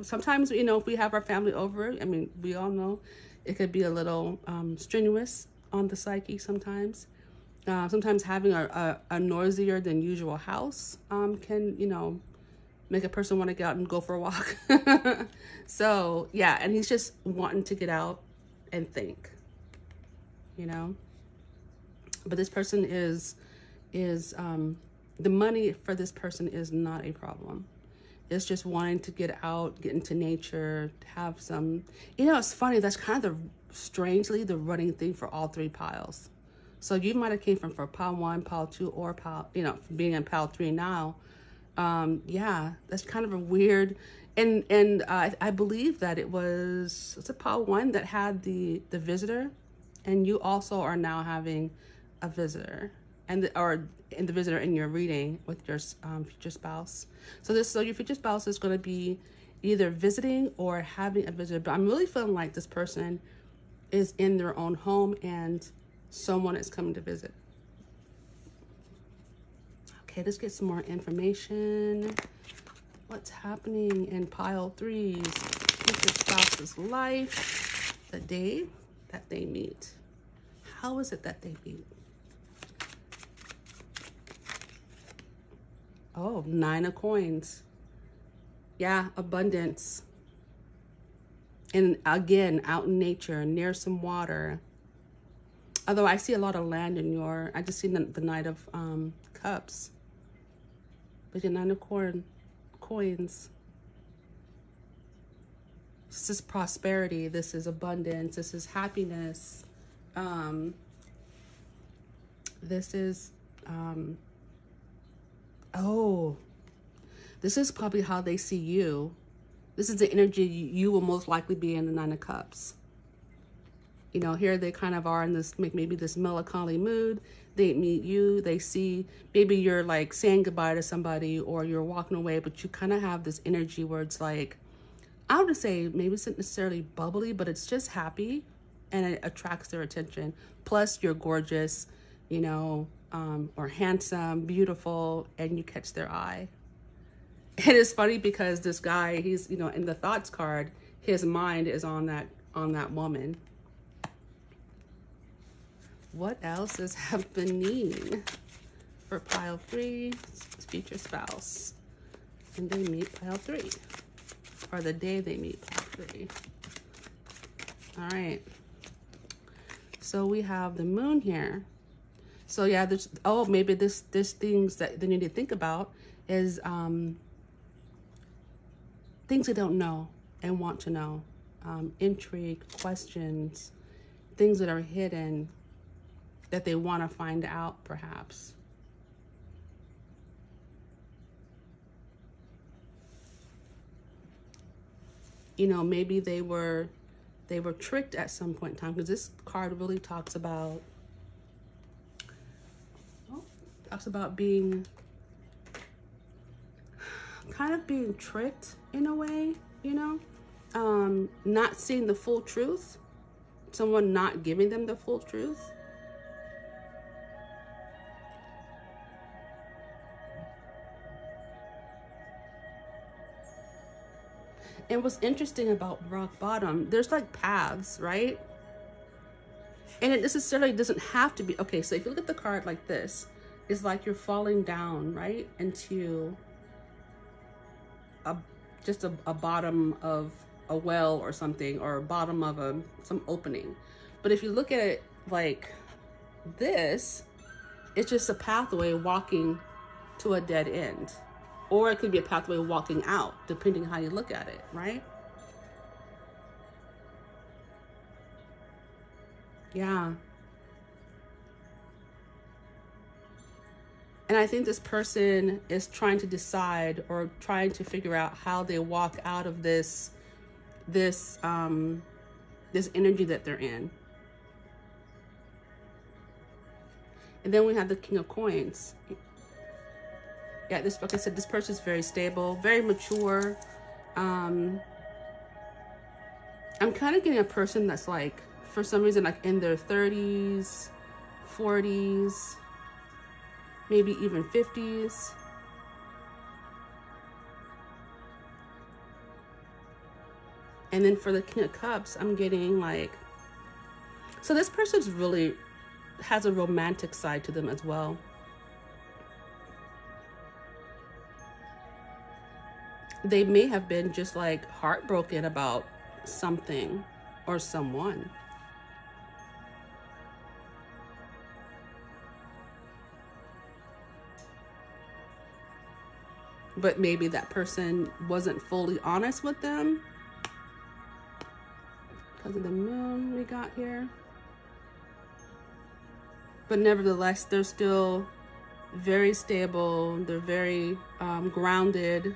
Sometimes, if we have our family over, we all know, It could be a little strenuous on the psyche sometimes. Sometimes having a noisier than usual house can, you know, make a person want to get out and go for a walk. So yeah, and he's just wanting to get out and think, you know. But this person is the money for this person is not a problem. It's just wanting to get out, get into nature, have some, you know, it's funny, that's kind of strangely the running thing for all three piles. So you might have came from for pile 1, pile 2, or pile, you know, being in pile 3 now. Yeah, that's kind of a weird, and I believe that it's a pile 1 that had the visitor, and you also are now having a visitor, and the visitor in your reading with your future spouse. So your future spouse is going to be either visiting or having a visitor. But I'm really feeling like this person is in their own home and someone is coming to visit. Okay, let's get some more information. What's happening in pile 3's future spouse's life the day that they meet? How is it that they meet? Oh, 9 of coins. Yeah, abundance. And again, out in nature, near some water. Although I see a lot of land in I just see the Knight of Cups. But the 9 of coins. This is prosperity. This is abundance. This is happiness. This is... oh, this is probably how they see you. This is the energy you will most likely be in the 9 of Cups. You know, here they kind of are in this, maybe this melancholy mood. They meet you, they see, maybe you're like saying goodbye to somebody or you're walking away, but you kind of have this energy where it's like, I would say maybe it's not necessarily bubbly, but it's just happy and it attracts their attention. Plus you're gorgeous, you know, or handsome, beautiful, and you catch their eye. It is funny because this guy, he's, you know, in the thoughts card, his mind is on that woman. What else is happening for pile 3, future spouse? And they meet pile 3, or the day they meet pile 3. All right. So we have the moon here. So yeah, there's, oh, maybe this things that they need to think about is things they don't know and want to know. Intrigue, questions, things that are hidden that they want to find out, perhaps. You know, maybe they were tricked at some point in time, because this card really talks about being kind of being tricked in a way, you know, not seeing the full truth, someone not giving them the full truth. And what's interesting about rock bottom, there's like paths, right? And it necessarily doesn't have to be, okay, so if you look at the card like this, it's like you're falling down, right, into just a bottom of a well or something, or a bottom of some opening. But if you look at it like this, it's just a pathway walking to a dead end. Or it could be a pathway walking out, depending how you look at it, right? Yeah. And I think this person is trying to decide or trying to figure out how they walk out of this energy that they're in. And then we have the King of Coins. Yeah, this, like I said, this person is very stable, very mature. I'm kind of getting a person that's like, for some reason, like in their 30s, 40s, maybe even 50s. And then for the King of Cups, I'm getting like So this person's really has a romantic side to them as well. They may have been just like heartbroken about something or someone. But maybe that person wasn't fully honest with them because of the moon we got here. But nevertheless, they're still very stable. They're very grounded.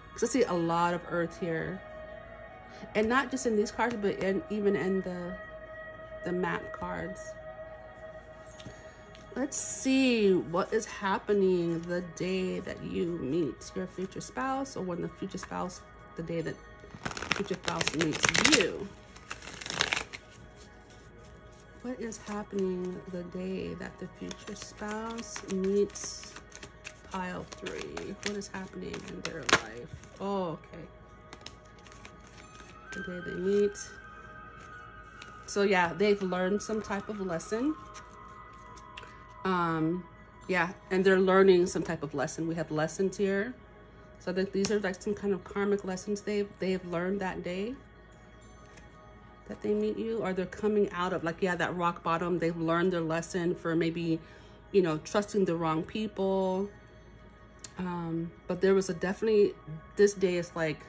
Because I see a lot of earth here. And not just in these cards, but even in the map cards. Let's see what is happening the day that you meet your future spouse, or when the day that future spouse meets you. What is happening the day that the future spouse meets pile 3? What is happening in their life? Oh, okay. The day they meet. So yeah, they've learned some type of lesson. Yeah, and they're learning some type of lesson. We have lessons here. So that these are like some kind of karmic lessons they've learned that day that they meet you, or they're coming out of, like, yeah, that rock bottom. They've learned their lesson for maybe, you know, trusting the wrong people. But there was definitely, this day is like,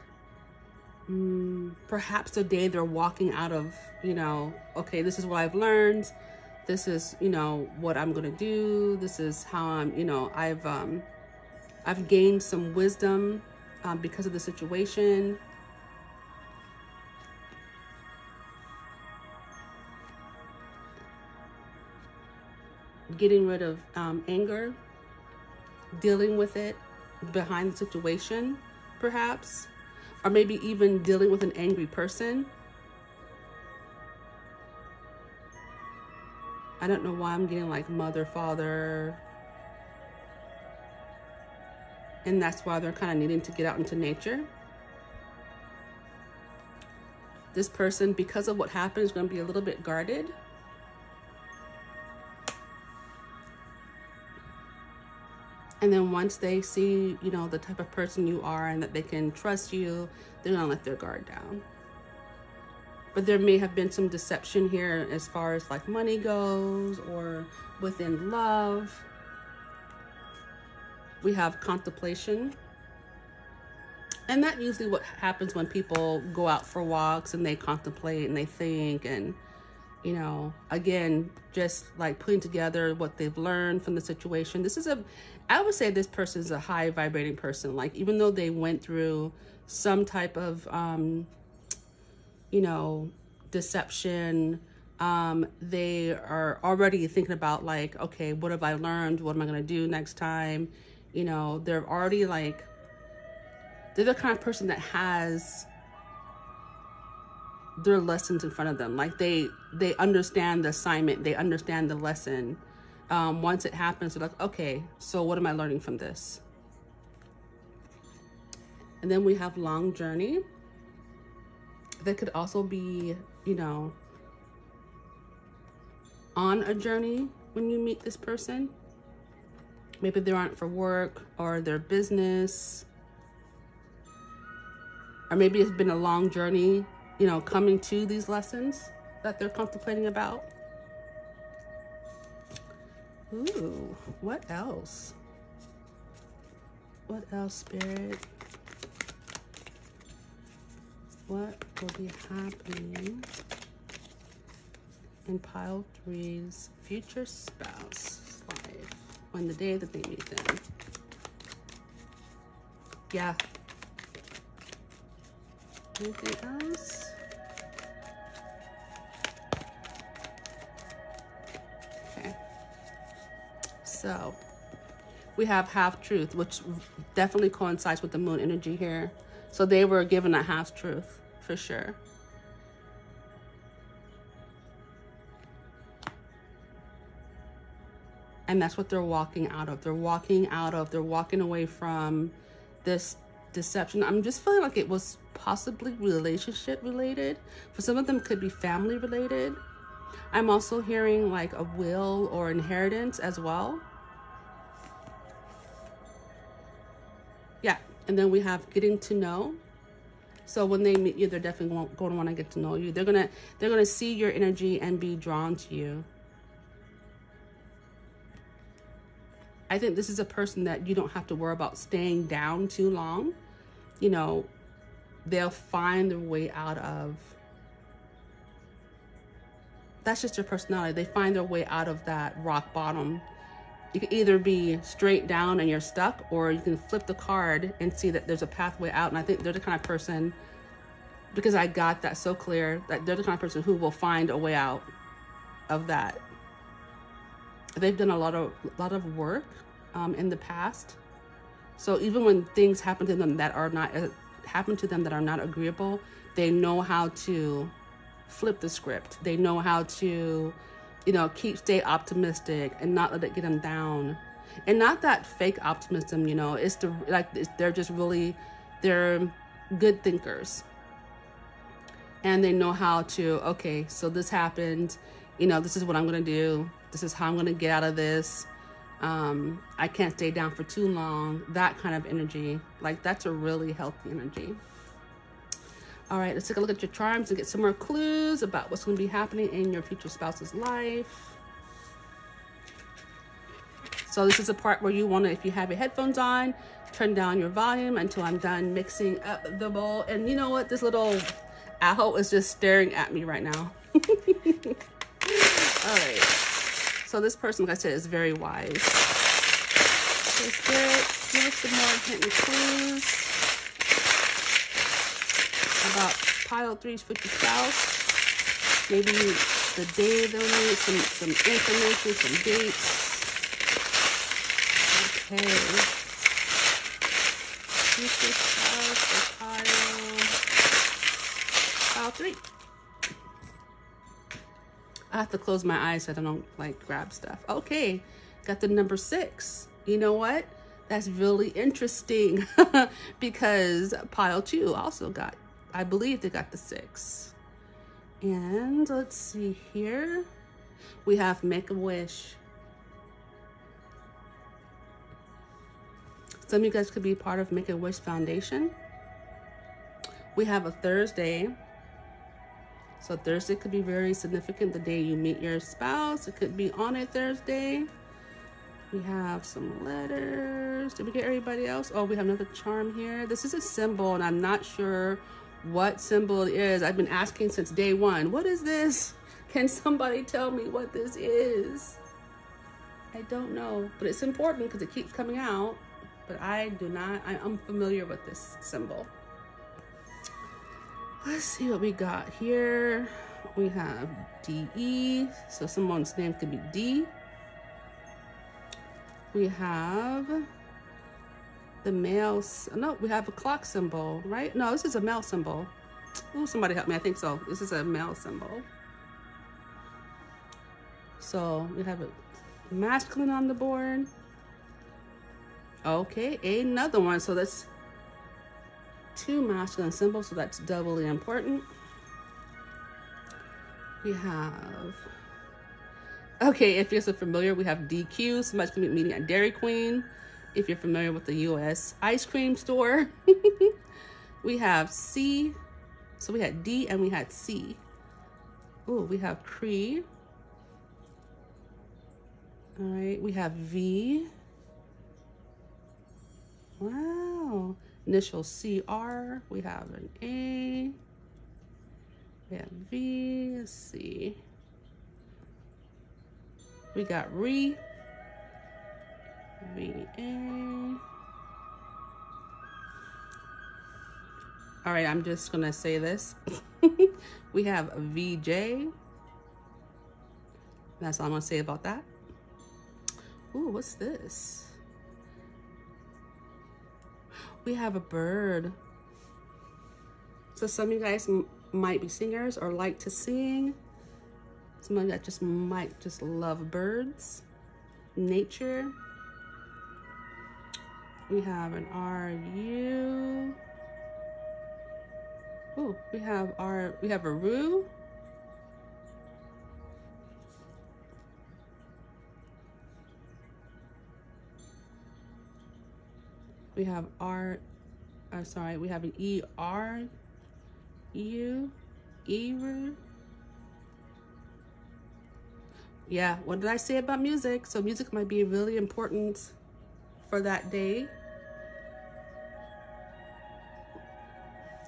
perhaps the day they're walking out of, you know, okay, this is what I've learned. This is, you know, what I'm going to do. This is how I'm, you know, I've gained some wisdom because of the situation. Getting rid of anger, dealing with it behind the situation, perhaps, or maybe even dealing with an angry person. I don't know why I'm getting like mother, father, and that's why they're kind of needing to get out into nature. This person, because of what happened, is going to be a little bit guarded. And then once they see, you know, the type of person you are and that they can trust you, they're gonna let their guard down. But there may have been some deception here as far as like money goes, or within love. We have contemplation. And that usually what happens when people go out for walks and they contemplate and they think, and, you know, again, just like putting together what they've learned from the situation. This is I would say this person is a high vibrating person. Like, even though they went through some type of, you know, deception, they are already thinking about like, okay, what have I learned? What am I going to do next time? You know, they're already like, they're the kind of person that has their lessons in front of them. Like they understand the assignment, they understand the lesson. Once it happens, they're like, okay, so what am I learning from this? And then we have long journey. That could also be, you know, on a journey when you meet this person. Maybe they aren't for work or their business. Or maybe it's been a long journey, you know, coming to these lessons that they're contemplating about. Ooh, what else? What else, Spirit? What will be happening in pile 3's future spouse life on the day that they meet them? Yeah. Anything else? Okay. So we have half truth, which definitely coincides with the moon energy here. So they were given a half truth for sure. And that's what they're walking out of. They're walking away from this deception. I'm just feeling like it was possibly relationship related. For some of them, it could be family related. I'm also hearing like a will or inheritance as well. Yeah, and then we have getting to know. So when they meet you, they're definitely going to want to get to know you. They're gonna see your energy and be drawn to you. I think this is a person that you don't have to worry about staying down too long. You know, they'll find their way out of. That's just their personality. They find their way out of that rock bottom. You can either be straight down and you're stuck, or you can flip the card and see that there's a pathway out. And I think they're the kind of person, because I got that so clear, that they're the kind of person who will find a way out of that. They've done a lot of work in the past. So even when things happen to them that are not agreeable, they know how to flip the script. They know how to, you know, stay optimistic and not let it get them down. And not that fake optimism, you know, they're just really, they're good thinkers. And they know how to, okay, so this happened, you know, this is what I'm going to do. This is how I'm going to get out of this. I can't stay down for too long. That kind of energy, like that's a really healthy energy. All right, let's take a look at your charms and get some more clues about what's going to be happening in your future spouse's life. So this is a part where you want to, if you have your headphones on, turn down your volume until I'm done mixing up the bowl. And you know what? This little owl is just staring at me right now. All right. So this person, like I said, is very wise. So Spirit, give us some more hint and clues about pile 3's future spouse. Maybe the day they'll need some information, some dates. Okay. Future spouse for pile 3. I have to close my eyes so I don't like grab stuff. Okay, got the number 6. You know what? That's really interesting because pile 2 also got, I believe they got the 6. And let's see here. We have make a wish. Some of you guys could be part of Make a Wish Foundation. We have a Thursday. So Thursday could be very significant, the day you meet your spouse. It could be on a Thursday. We have some letters. Did we get everybody else? Oh, we have another charm here. This is a symbol, and I'm not sure what symbol it is. I've been asking since day one. What is this? Can somebody tell me what this is? I don't know, but it's important because it keeps coming out. But I'm unfamiliar with this symbol. Let's see what we got here. We have DE, so someone's name could be D. We have the male, no, we have a clock symbol, right? No, this is a male symbol. Ooh, somebody help me, I think so. This is a male symbol. So we have a masculine on the board. Okay, another one, so that's 2 masculine symbols, so that's doubly important. We have, okay, if you're so familiar, we have DQ, somebody's gonna be meeting at Dairy Queen. If you're familiar with the US ice cream store. We have C, so we had D and we had C. Oh, we have Cree. All right, we have V. Wow. Initial CR, we have an A, we have V, let's see. We got RE, VA. All right, I'm just gonna say this. We have a VJ. That's all I'm gonna say about that. Ooh, what's this? We have a bird. So some of you guys might be singers or like to sing. Some of you that might just love birds, nature. We have an RU. Oh, we have a RU. We have we have an E-R-U, Eru. Yeah, what did I say about music? So music might be really important for that day.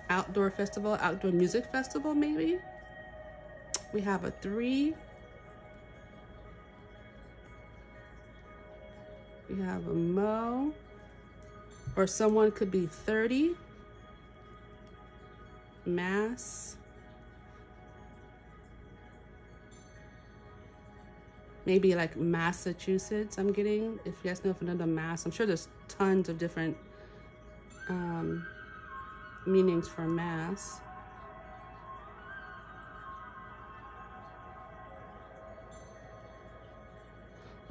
Outdoor festival, outdoor music festival, maybe. We have a 3. We have a Mo, or someone could be 30. Mass. Maybe like Massachusetts, I'm getting. If you guys know of another Mass, I'm sure there's tons of different meanings for Mass.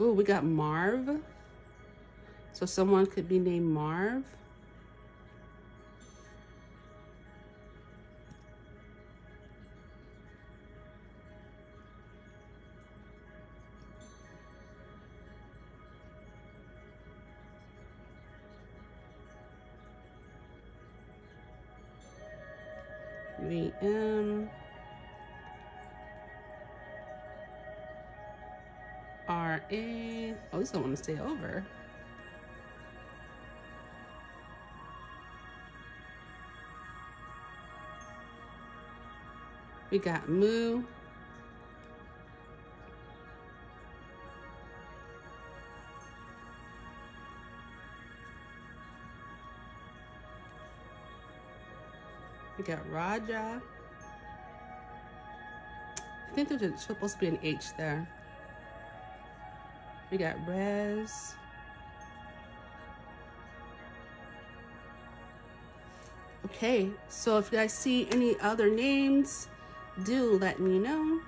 Ooh, we got Marv. So someone could be named Marv. VM. RA. Oh, this don't want to stay over. We got Moo. We got Raja. I think there's supposed to be an H there. We got Rez. Okay, so if you guys see any other names, do let me know.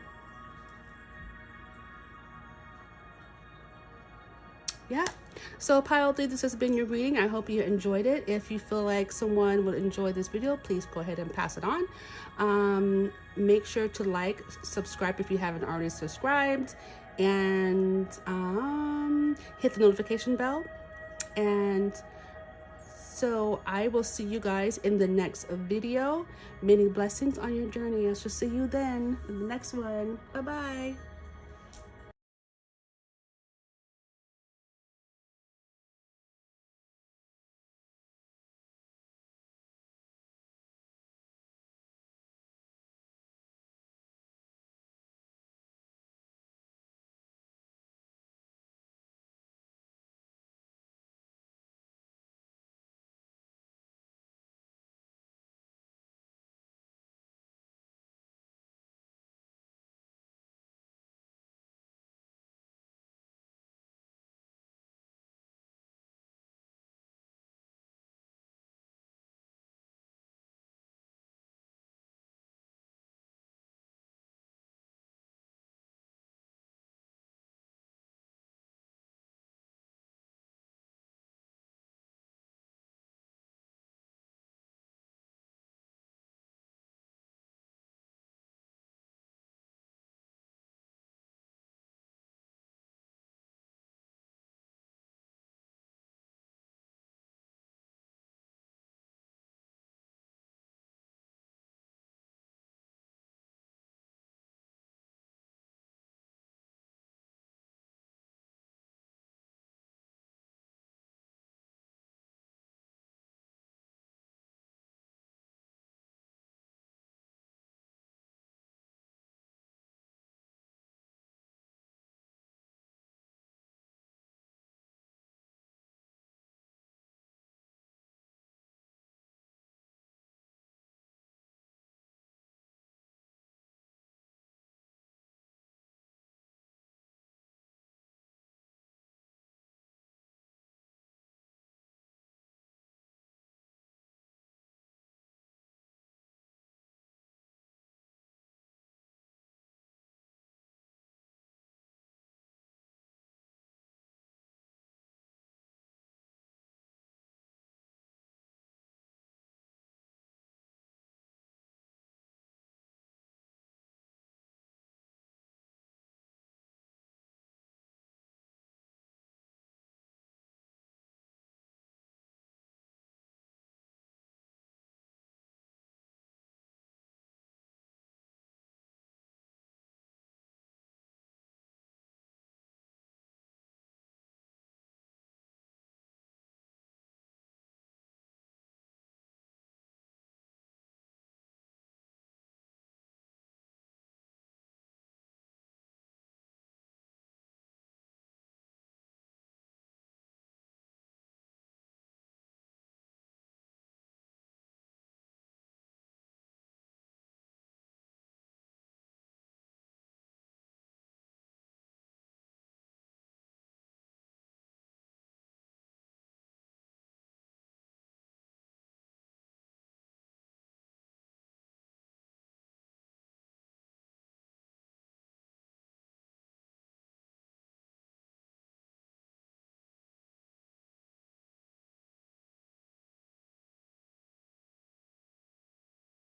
Yeah, so pile 3, this has been your reading. I hope you enjoyed it. If you feel like someone would enjoy this video, please go ahead and pass it on. Make sure to like, subscribe if you haven't already subscribed, and hit the notification bell. And so I will see you guys in the next video. Many blessings on your journey. I shall see you then in the next one. Bye-bye.